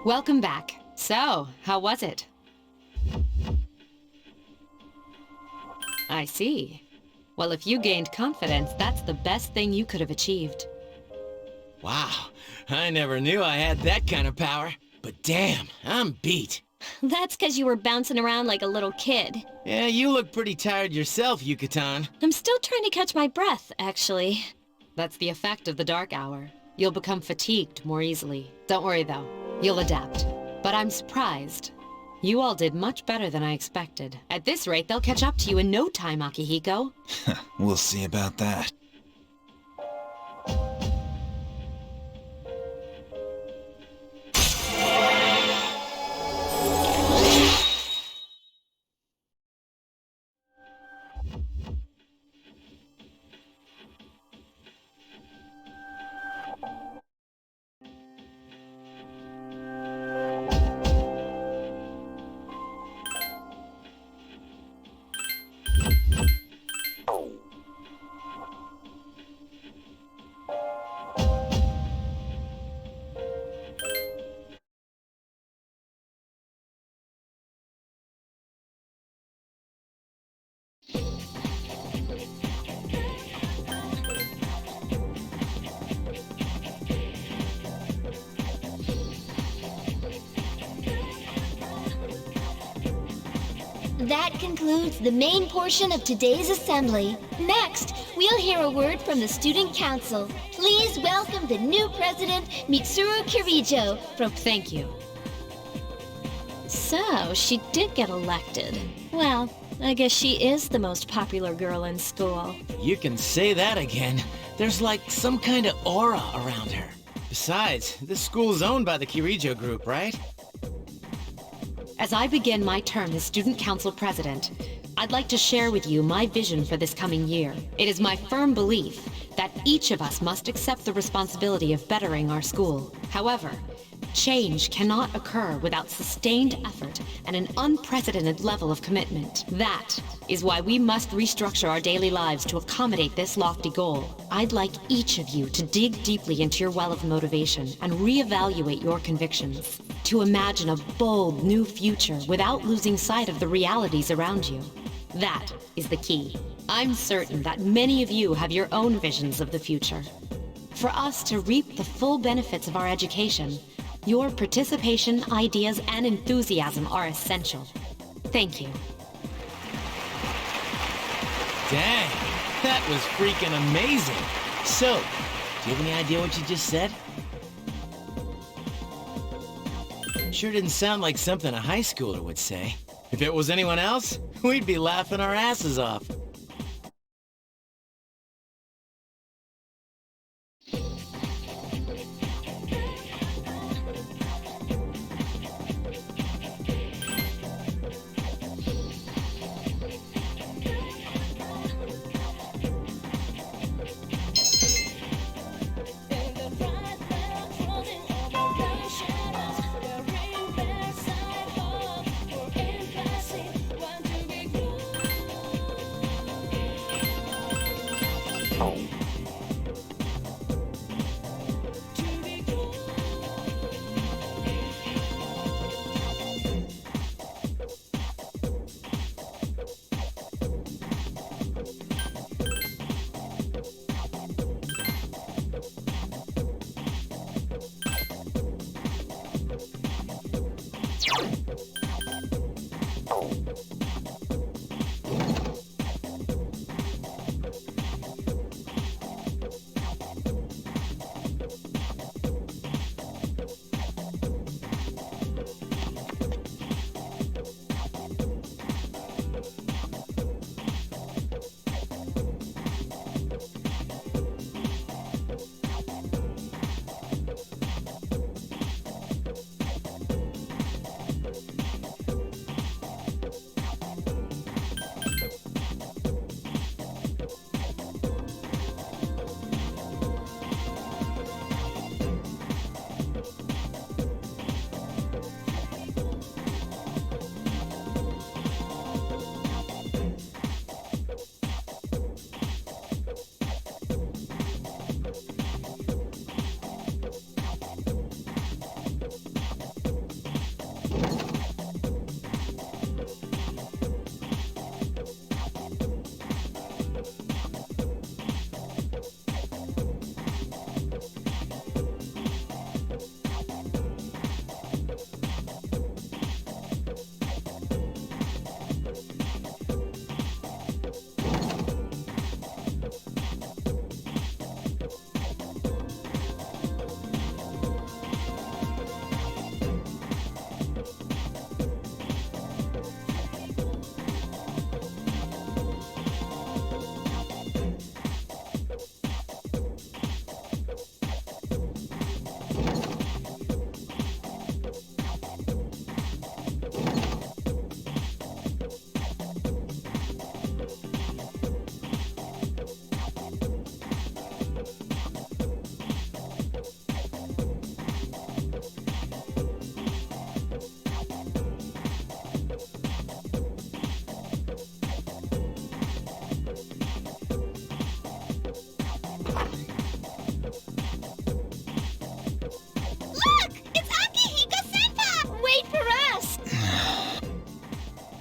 Welcome back. So, how was it? I see. Well, if you gained confidence, that's the best thing you could have achieved. Wow, I never knew I had that kind of power. But damn, I'm beat. That's because you were bouncing around like a little kid. Yeah, you look pretty tired yourself, Yucatan. I'm still trying to catch my breath, actually. That's the effect of the dark hour. You'll become fatigued more easily. Don't worry, though. You'll adapt. But I'm surprised. You all did much better than I expected. At this rate, they'll catch up to you in no time, Akihiko. We'll see about that. That concludes the main portion of today's assembly. Next, we'll hear a word from the Student Council. Please welcome the new president, Mitsuru Kirijo, from... Thank you. So, she did get elected. Well, I guess she is the most popular girl in school. You can say that again. There's like some kind of aura around her. Besides, this school is owned by the Kirijo group, right? As I begin my term as Student Council President, I'd like to share with you my vision for this coming year. It is my firm belief that each of us must accept the responsibility of bettering our school. However, change cannot occur without sustained effort and an unprecedented level of commitment. That is why we must restructure our daily lives to accommodate this lofty goal. I'd like each of you to dig deeply into your well of motivation and reevaluate your convictions, to imagine a bold new future without losing sight of the realities around you. That is the key. I'm certain that many of you have your own visions of the future. For us to reap the full benefits of our education, your participation, ideas, and enthusiasm are essential. Thank you. Dang, that was freaking amazing. So, do you have any idea what you just said? Sure didn't sound like something a high schooler would say. If it was anyone else, we'd be laughing our asses off.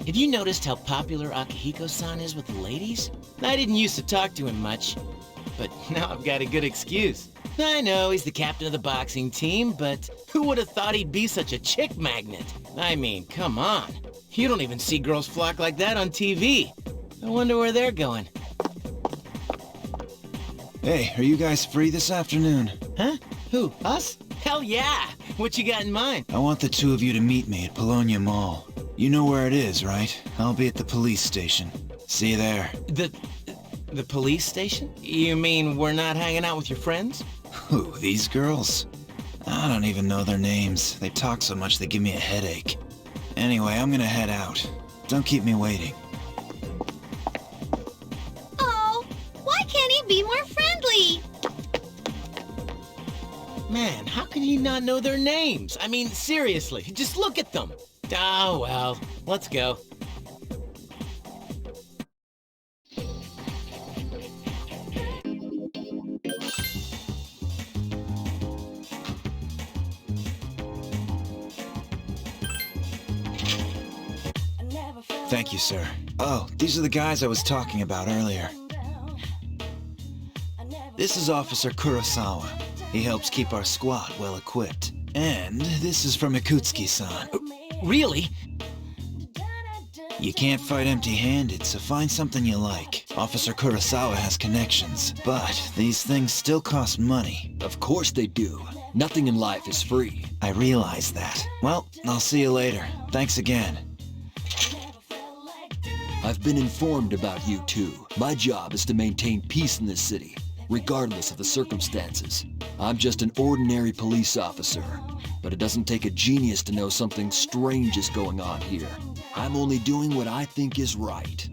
Have you noticed how popular Akihiko-san is with the ladies? I didn't used to talk to him much, but now I've got a good excuse. I know he's the captain of the boxing team, but who would have thought he'd be such a chick magnet? I mean, come on. You don't even see girls flock like that on TV. I wonder where they're going. Hey, are you guys free this afternoon? Huh? Who? Us? Hell yeah! What you got in mind? I want the two of you to meet me at Polonia Mall. You know where it is, right? I'll be at the police station. See you there. The police station? You mean we're not hanging out with your friends? Who, these girls? I don't even know their names. They talk so much they give me a headache. Anyway, I'm gonna head out. Don't keep me waiting. Oh, why can't he be more friendly? Man, how can he not know their names? I mean, seriously, just look at them. Oh, well, let's go. Thank you, sir. Oh, these are the guys I was talking about earlier. This is Officer Kurosawa. He helps keep our squad well equipped. And this is from Ikutsuki-san. Really? You can't fight empty-handed, so find something you like. Officer Kurosawa has connections, but these things still cost money. Of course they do. Nothing in life is free. I realize that. Well, I'll see you later. Thanks again. I've been informed about you two. My job is to maintain peace in this city, regardless of the circumstances. I'm just an ordinary police officer, but it doesn't take a genius to know something strange is going on here. I'm only doing what I think is right.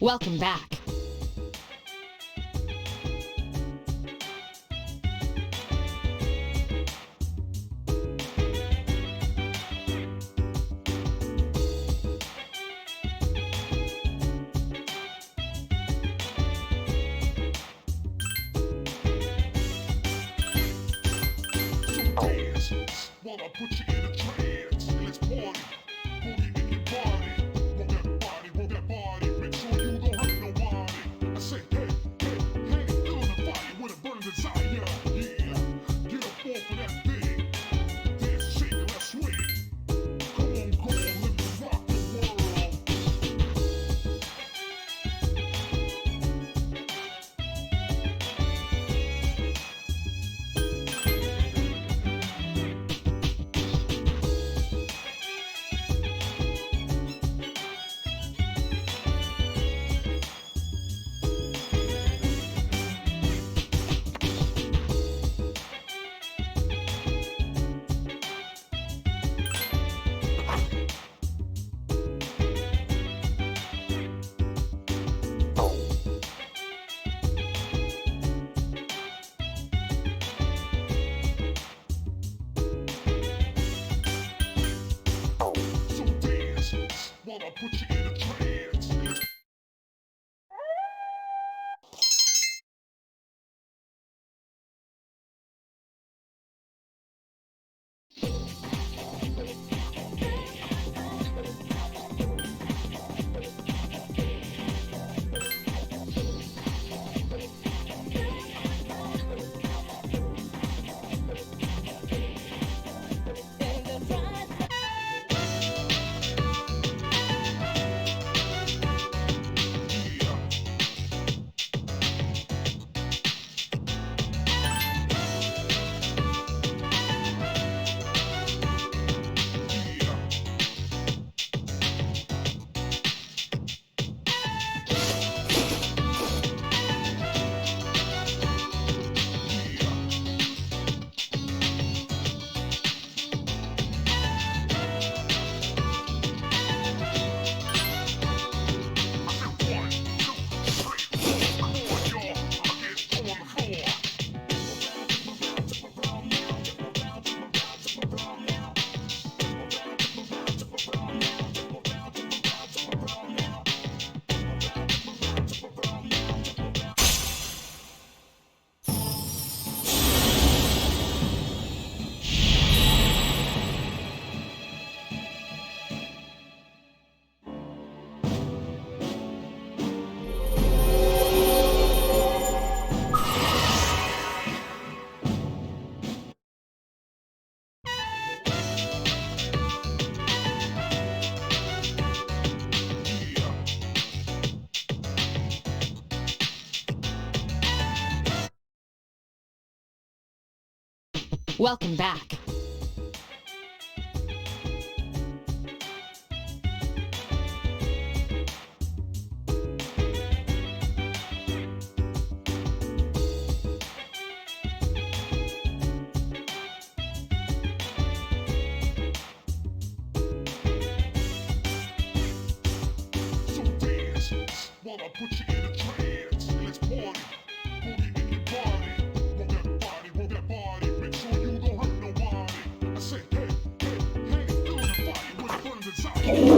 Welcome back. Wanna put you in a trance. Let's party. Boogie in your body. Roll that body, roll that body. Make sure you don't hurt nobody. I say, hey, hey, hey, feeling the fire with a burning desire. Yeah, get up off of that thing. Dance, shake, and let's swing. Come on, live the rock the world. So dance. Wanna put you in a trance. Let's Welcome back. so dance. Wanna put you in a trance. Let's party. Boogie in your body. Roll that body. Make sure you don't hurt nobody. I say, hey, hey, hey, feeling the fire with a burning desire.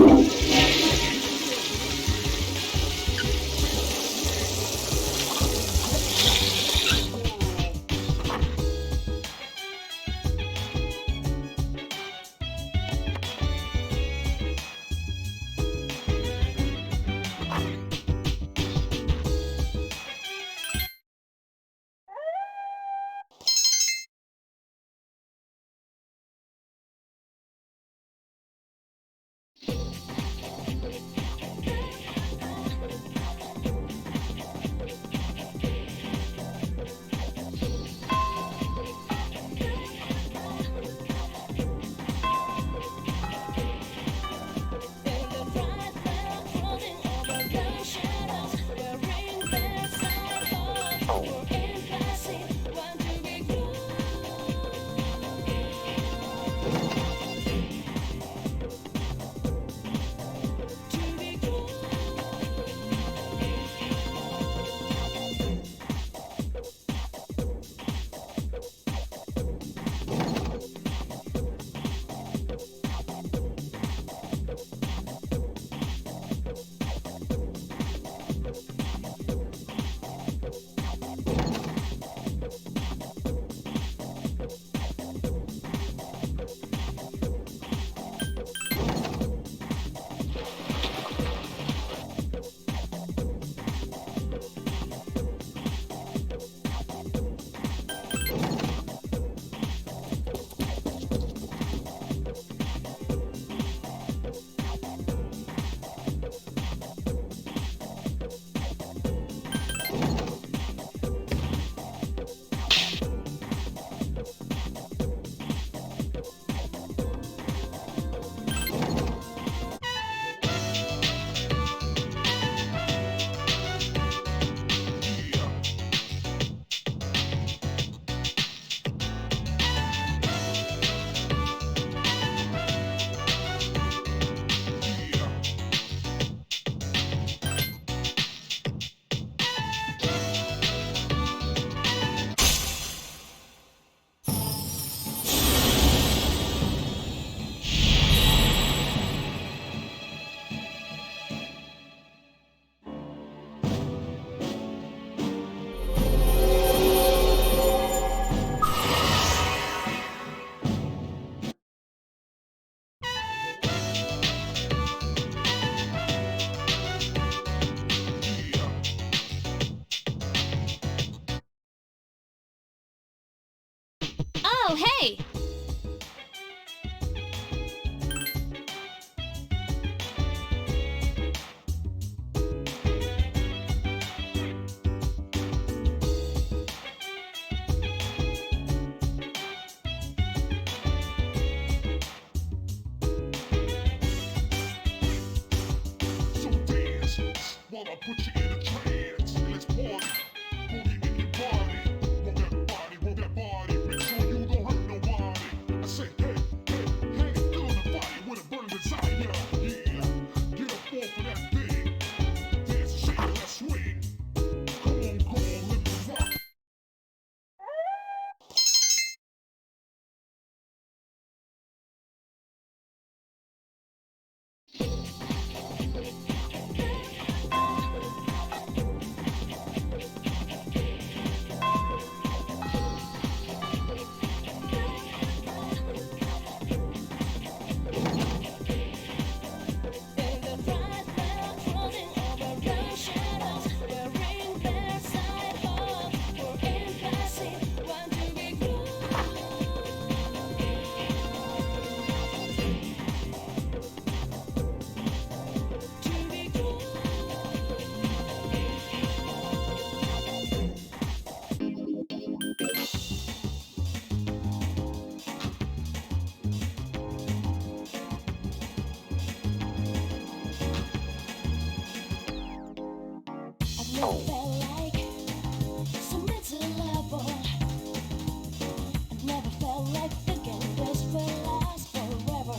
Oh, hey! So dance while I put you in a trance. Let's party. Boogie in your body. Roll that body. Make sure you don't hurt nobody. I say, hey, hey, hey, feel the fire with a burning desire. Yeah, get up off of that thing. Dance, shake, let's swing. Come on, let me rock. I've never felt like something to love on. I've never felt like thinking this will last forever.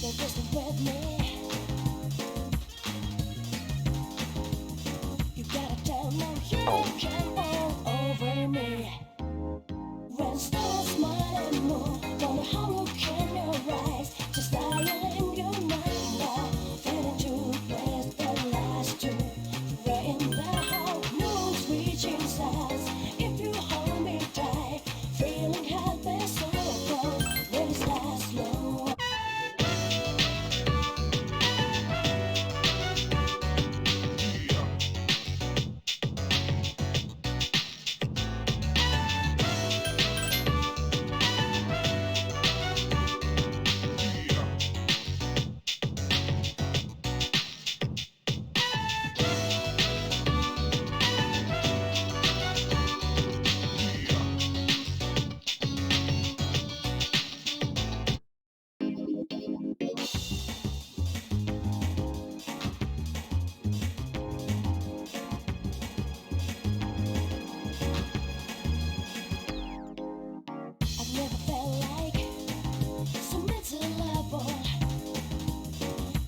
They're just with me. You gotta tell them you can all over me. When stars smile and move, wonder how look in your eyes. Just dial in your mind now, feeling to place that last you. Right in the whole moon's reaching stars. If you hold me tight, feeling happy so close, will this last long? I've never felt like something to love on.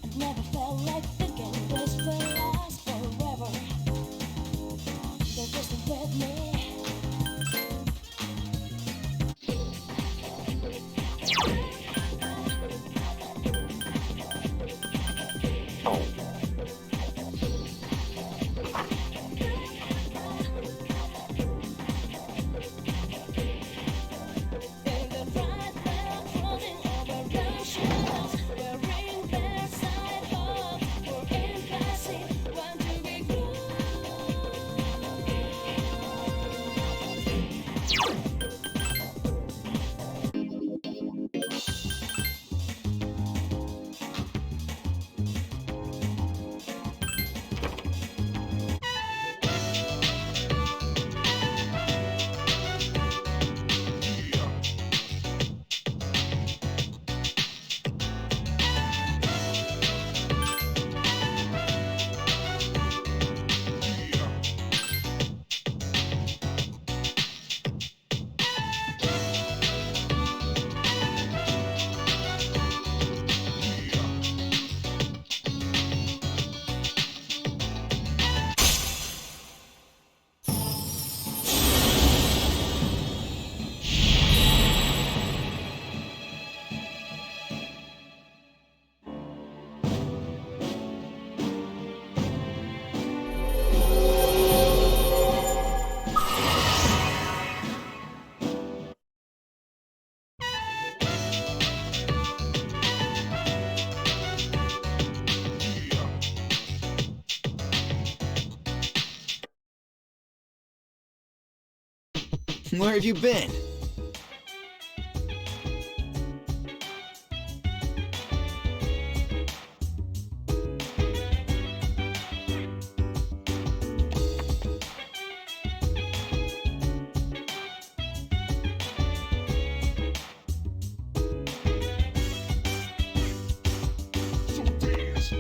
I've never felt like thinking this will last forever. They're just with me. Where have you been? So dance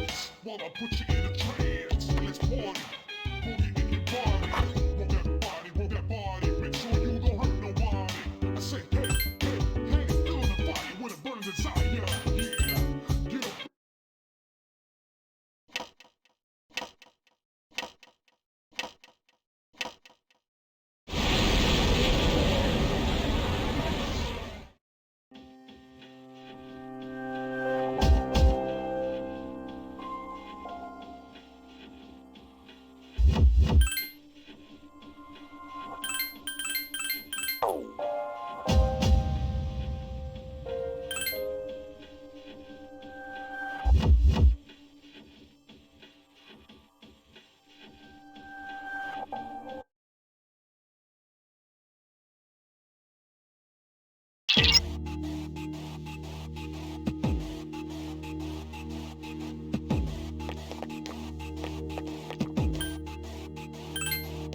while I put you in a trance. Let's party. Boogie in your body. Roll that body. Make sure you don't hurt nobody. I say, hey, hey, hey, feeling the fire with a burning desire. Yeah, get up.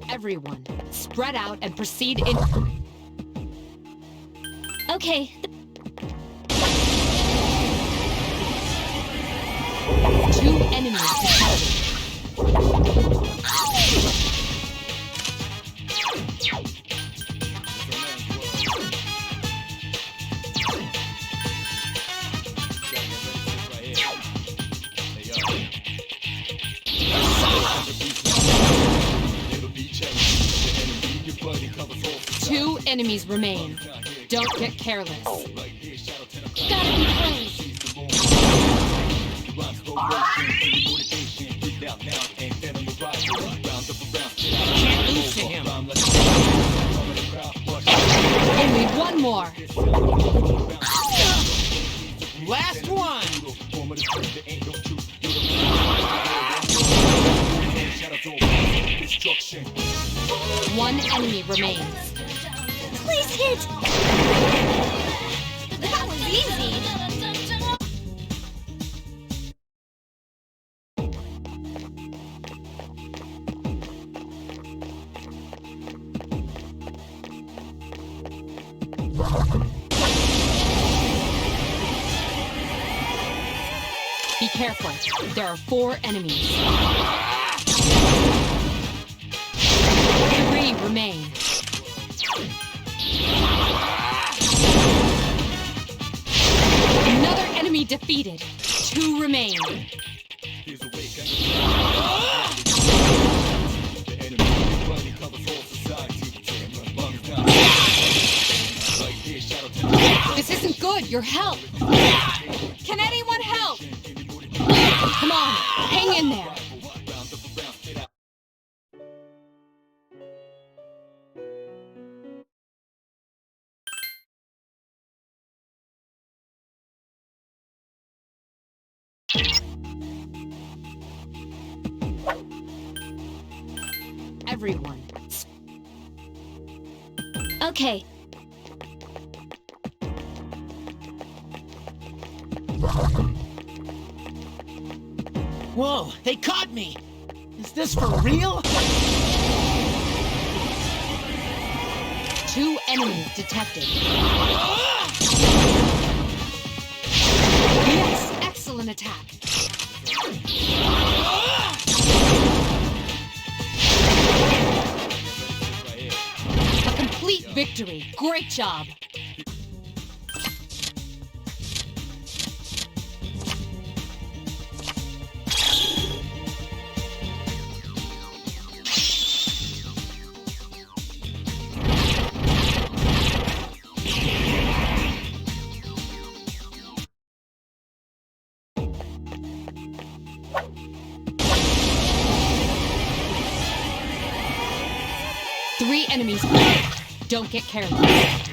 Everyone, spread out and proceed in... Okay, 2 enemies detected. Two enemies remain. Don't get careless. Gotta be played. Can't lose to him. Only one more. Last one. One enemy remains. Please hit! That was easy! Be careful. There are 4 enemies. 3 remain. Another enemy defeated. 2 remain. This isn't good. Your help. Can anyone help? Come on, hang in there. Everyone. okay. Whoa, they caught me! Is this for real? 2 enemies detected. Yes, excellent attack. A complete victory. Great job. Three enemies. Don't get careless.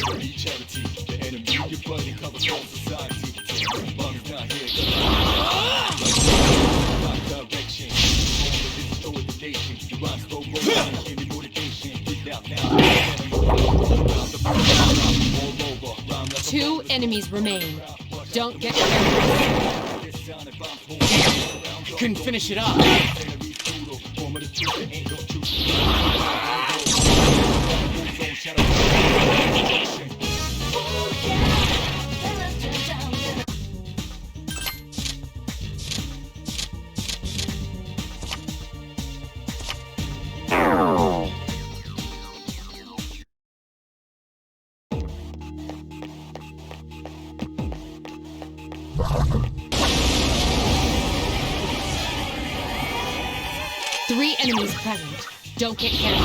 never be charity. The enemy, your buddy, covers all society. Long as not here, like direction. Destroy the nation. You rhyme slow motion, give me motivation. Get out now. Two enemies remain. Don't get careless. Couldn't finish it up. Three enemies present. Don't get careless.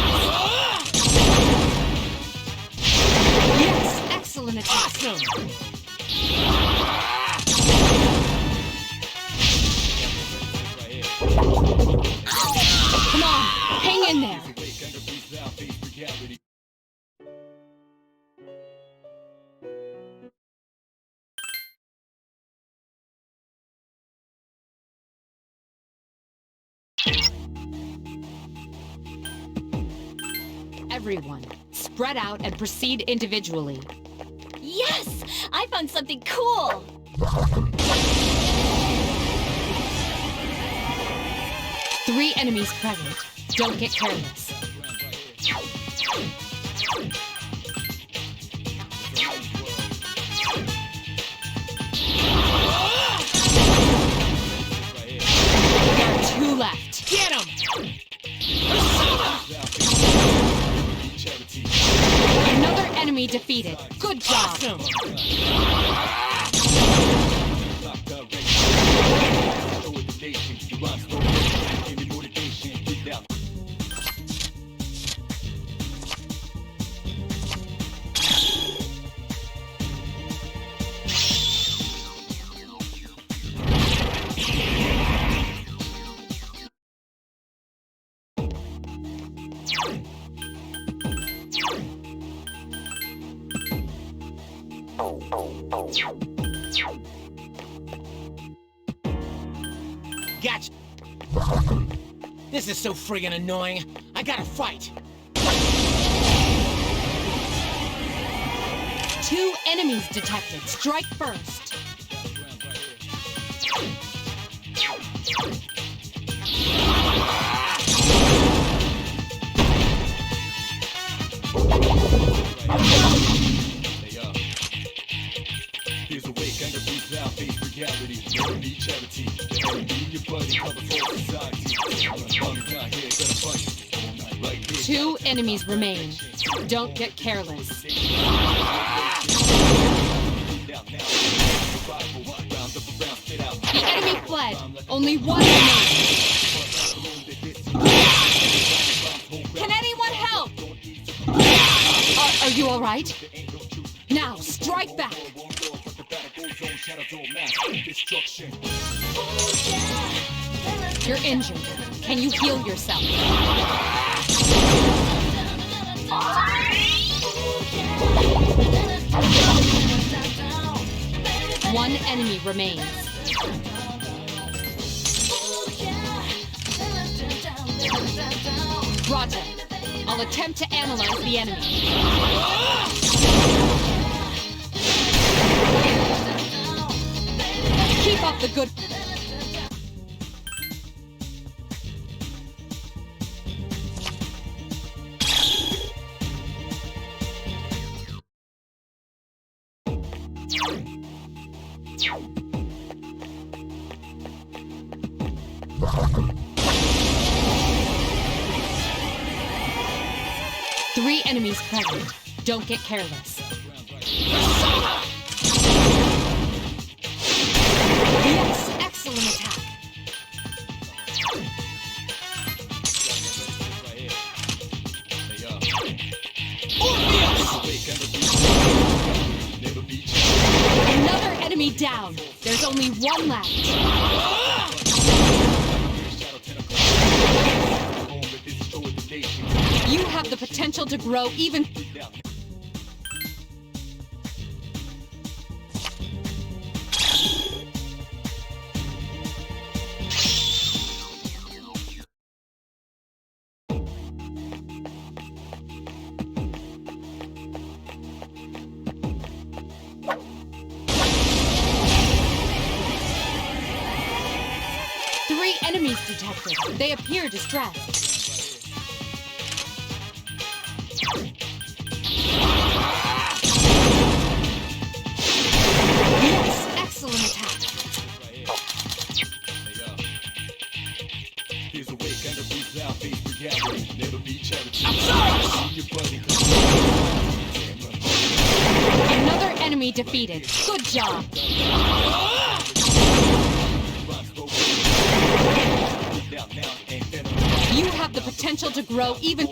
Yes, excellent attack. Come on, hang in there. Everyone, spread out and proceed individually. Yes! I found something cool! Three enemies present. Don't get careless. There are two left. Get 'em! Another enemy defeated. Good job. Gotcha. This is so friggin' annoying. I gotta fight. Two enemies detected. Strike first. Here's a wake, anger breathes out, face reality. Never be charity. The enemy, your buddy, covers all society. Long as not here, gonna fight all night right here. Two enemies remain. Don't get careless. The enemy fled. Only one remains. Can anyone help? Are you all right? Now, strike back. You're injured. Can you heal yourself? One enemy remains. Roger. I'll attempt to analyze the enemy. Keep up the good... Three enemies present. Don't get careless. Yes, excellent attack. Another enemy down. There's only one left. You have the potential to grow even... Enemies detected. They appear distressed. Yes, excellent attack. Another enemy defeated. Good job. You have the potential to grow even...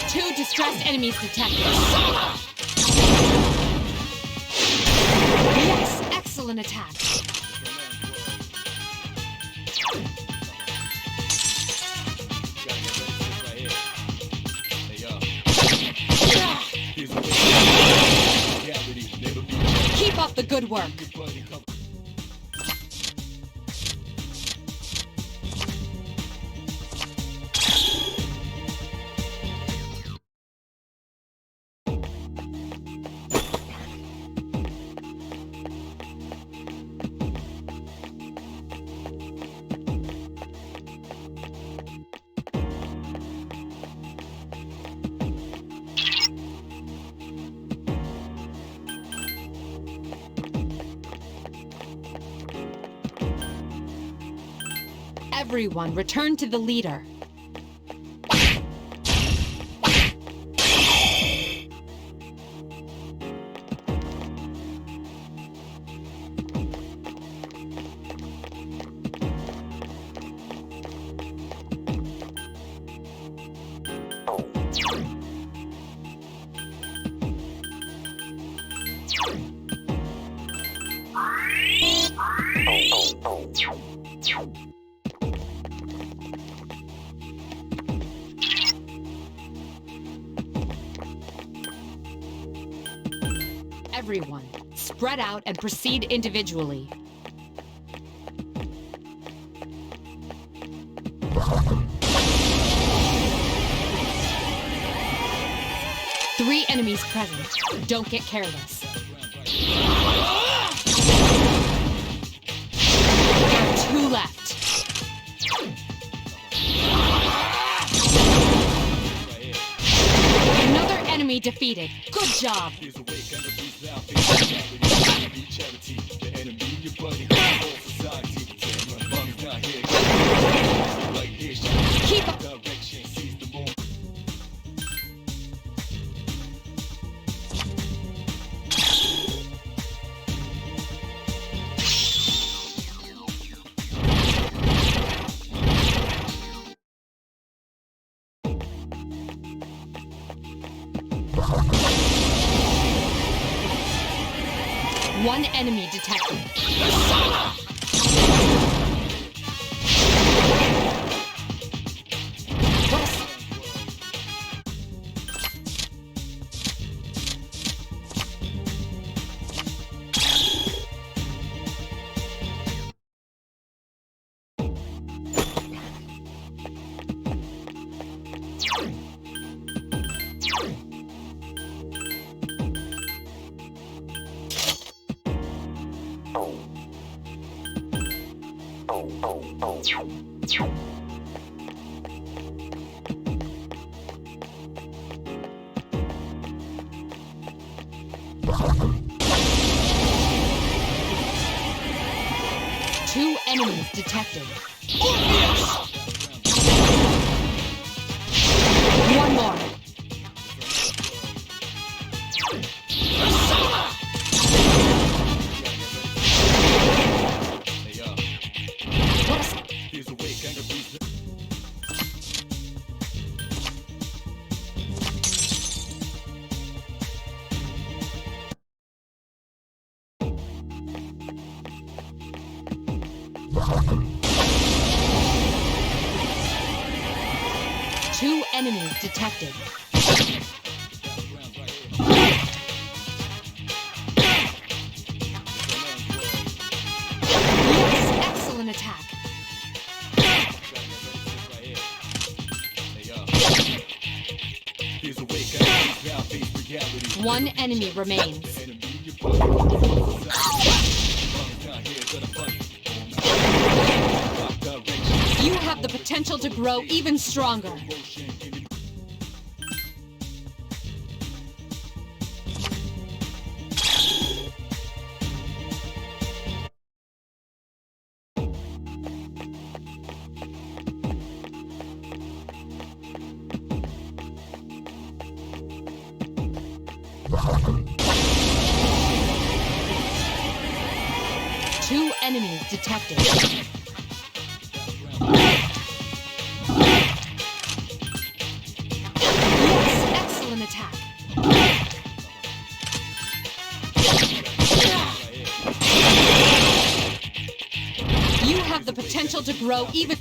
Two distressed enemies detected. Yes, excellent attack. Keep up the good work. Everyone, return to the leader. Everyone, spread out and proceed individually. Three enemies present. Don't get careless. There are two left. Another enemy defeated. Good job. Keep up. One enemy detected. Two enemies detected. One more. Two enemies detected. attack. One enemy remains. You have the potential to grow even stronger. Two enemies detected. Yes, excellent attack. You have the potential to grow even...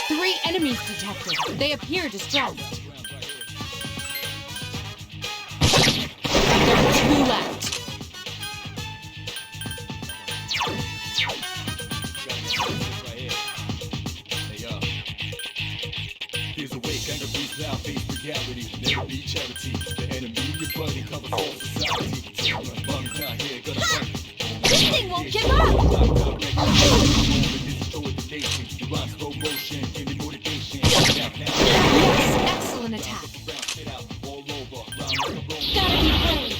Three enemies detected. They appear distressed. There are two left. Here's a wake, anger breathes out, face reality. Never be charity. The enemy, your buddy, covers all society. Bum down here, gonna fight. This thing won't give up! Yes, excellent attack. Gotta be brave!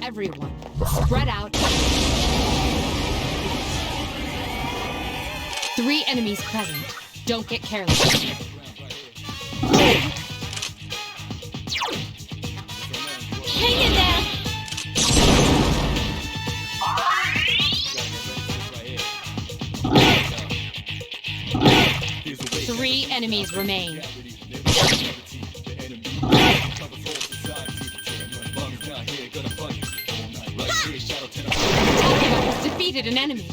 Everyone, spread out. Three enemies present. Don't get careless. Hang in there! Three enemies remain. Talking has defeated an enemy.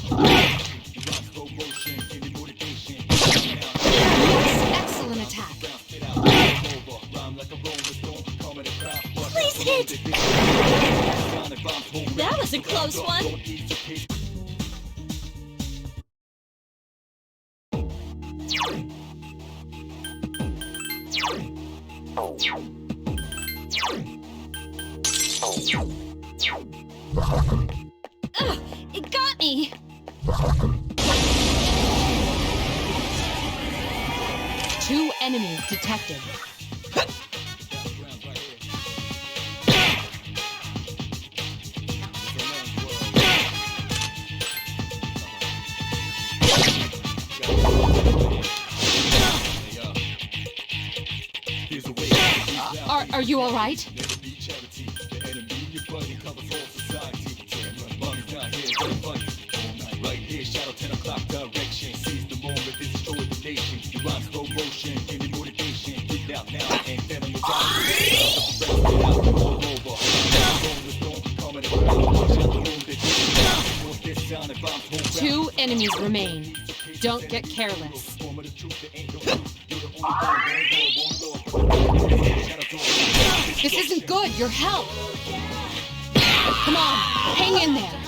Yes, excellent attack. Please hit! That was a close one! Ugh, it got me! Two enemies detected. Are you all right? Right here, shadow 10 o'clock direction. Seize the moment, destroy the nation. You run slow motion, give me motivation. Get out now, and then on your Two enemies remain. Don't get careless. This isn't good. Your help. Come on, hang in there.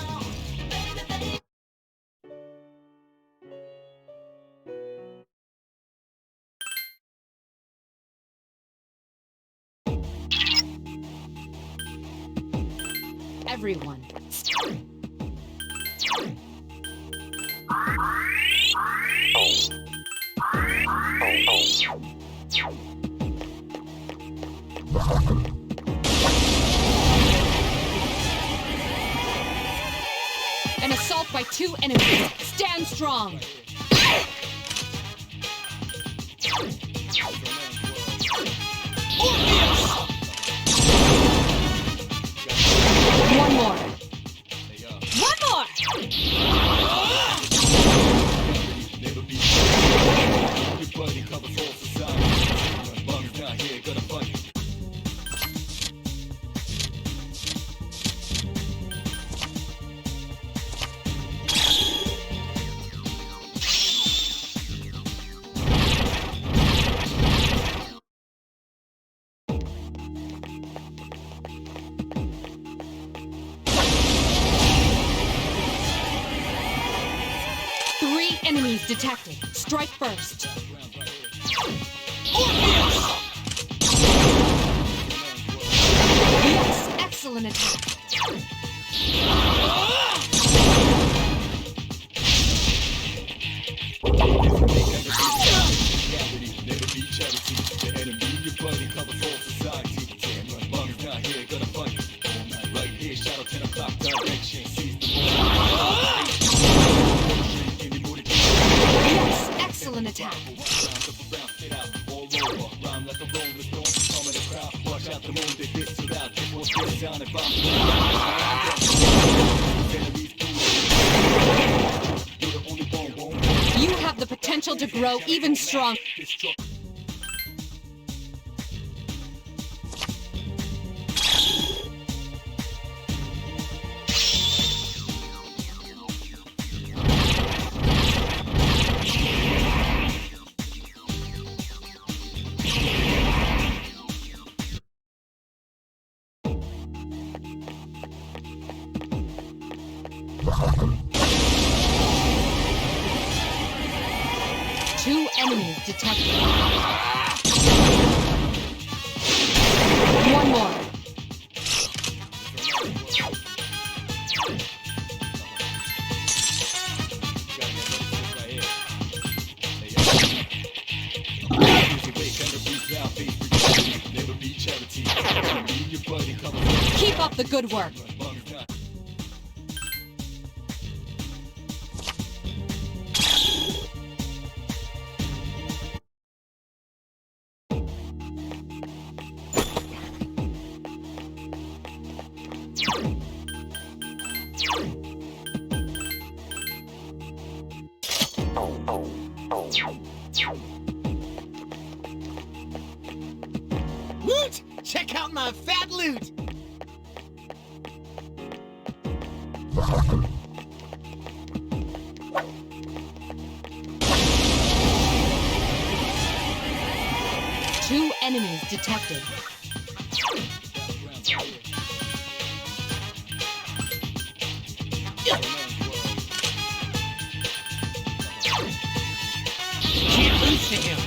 everyone. An assault by 2 enemies. Stand strong. One more. One more! Three enemies detected. Strike first. Yes, excellent attack. Yes, excellent attack. You have the potential to grow even stronger. Two enemies detected. One more. Keep up the good work. Woot! Check out my fat loot! Two enemies detected. Can't lose to him!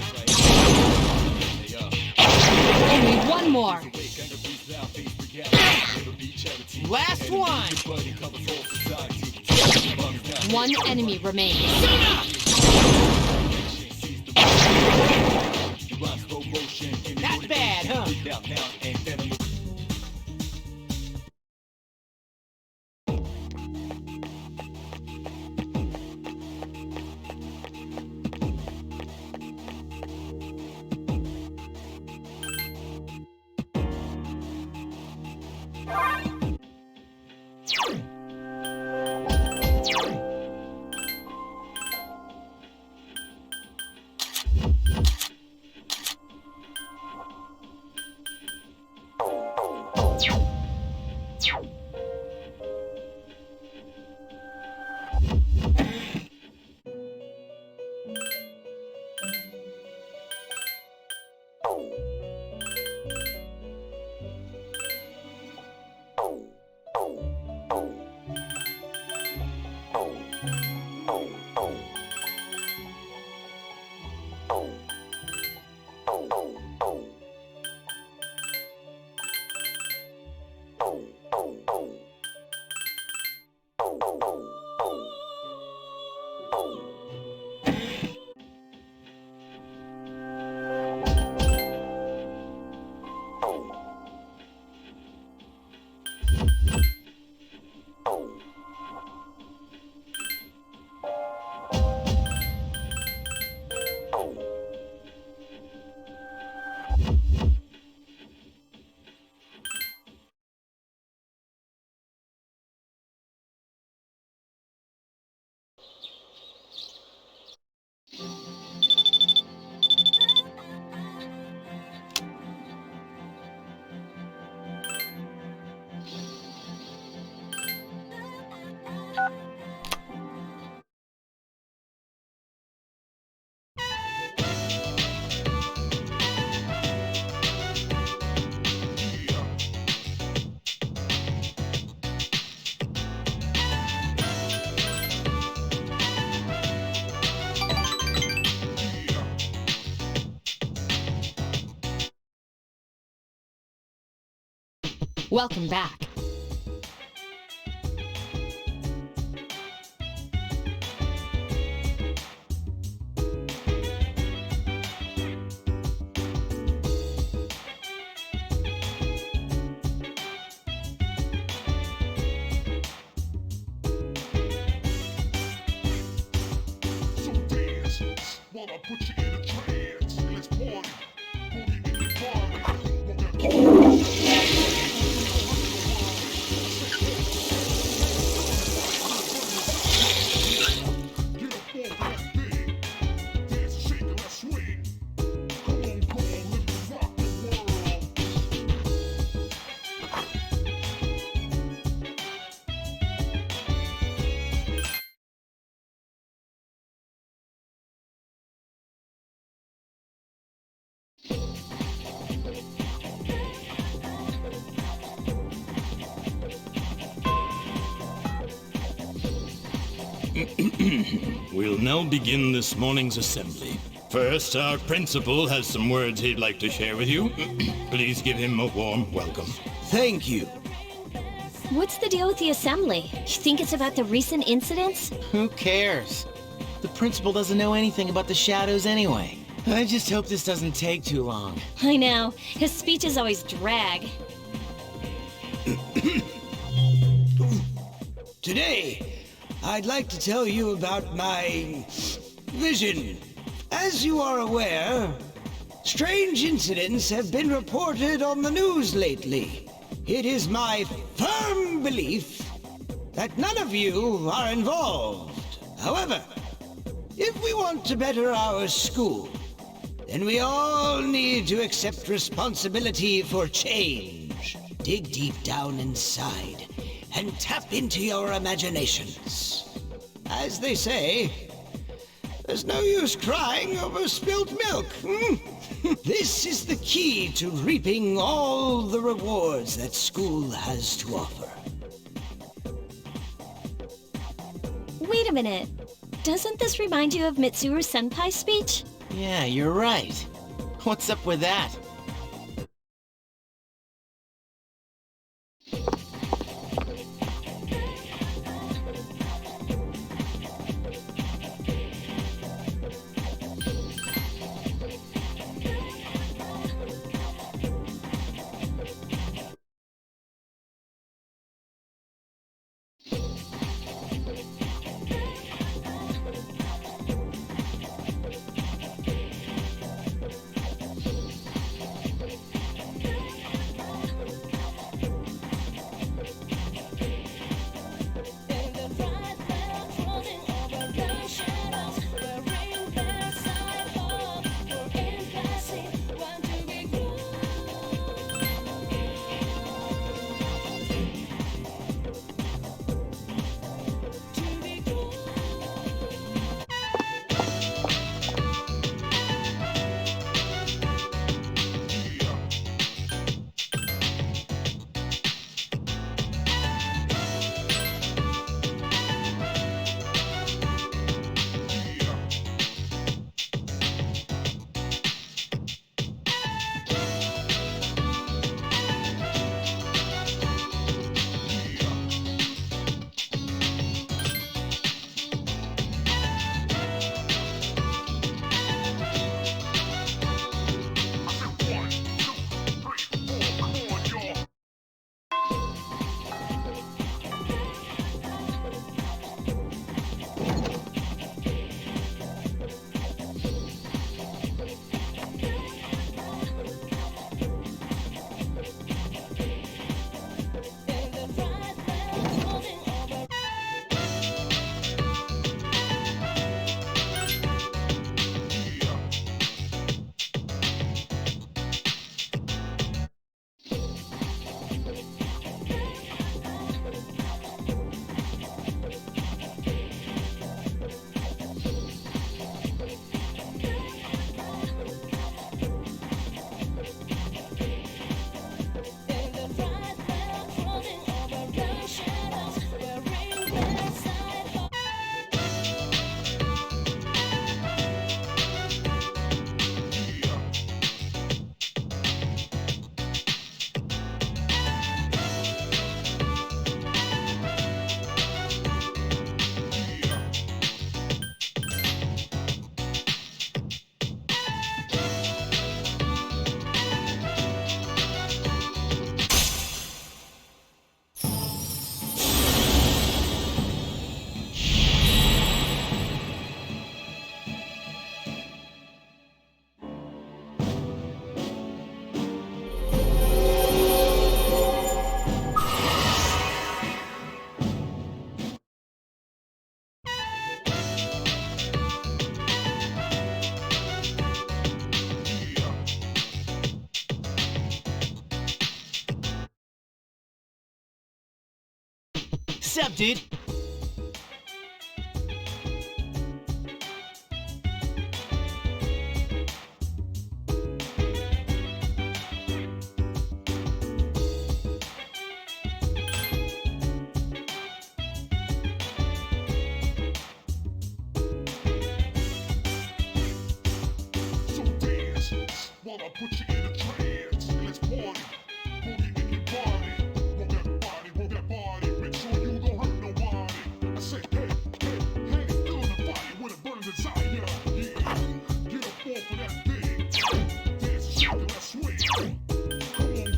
Only one more. Last one! One enemy remains. Not bad, huh? Welcome back. Wanna put you in a trance. Let's party. Boogie in the party. We'll now begin this morning's assembly. First, our principal has some words he'd like to share with you. Please give him a warm welcome. Thank you. What's the deal with the assembly? You think it's about the recent incidents? Who cares? The principal doesn't know anything about the shadows anyway. I just hope this doesn't take too long. I know. His speeches always drag. Today, I'd like to tell you about my vision. As you are aware, strange incidents have been reported on the news lately. It is my firm belief that none of you are involved. However, if we want to better our school, then we all need to accept responsibility for change. Dig deep down inside and tap into your imaginations. As they say, there's no use crying over spilt milk. This is the key to reaping all the rewards that school has to offer. Wait a minute. Doesn't this remind you of Mitsuru Senpai's speech? Yeah, you're right. What's up with that? What's up, dude? So dance while I put you in a trance. Let's party, boogie in your body. Roll that body, roll that body. Make sure you don't hurt nobody. I say, hey, hey, hey, fill the fire with a burning desire. Yeah, get up off of that thing. Dance and shake and let's swing. Come on,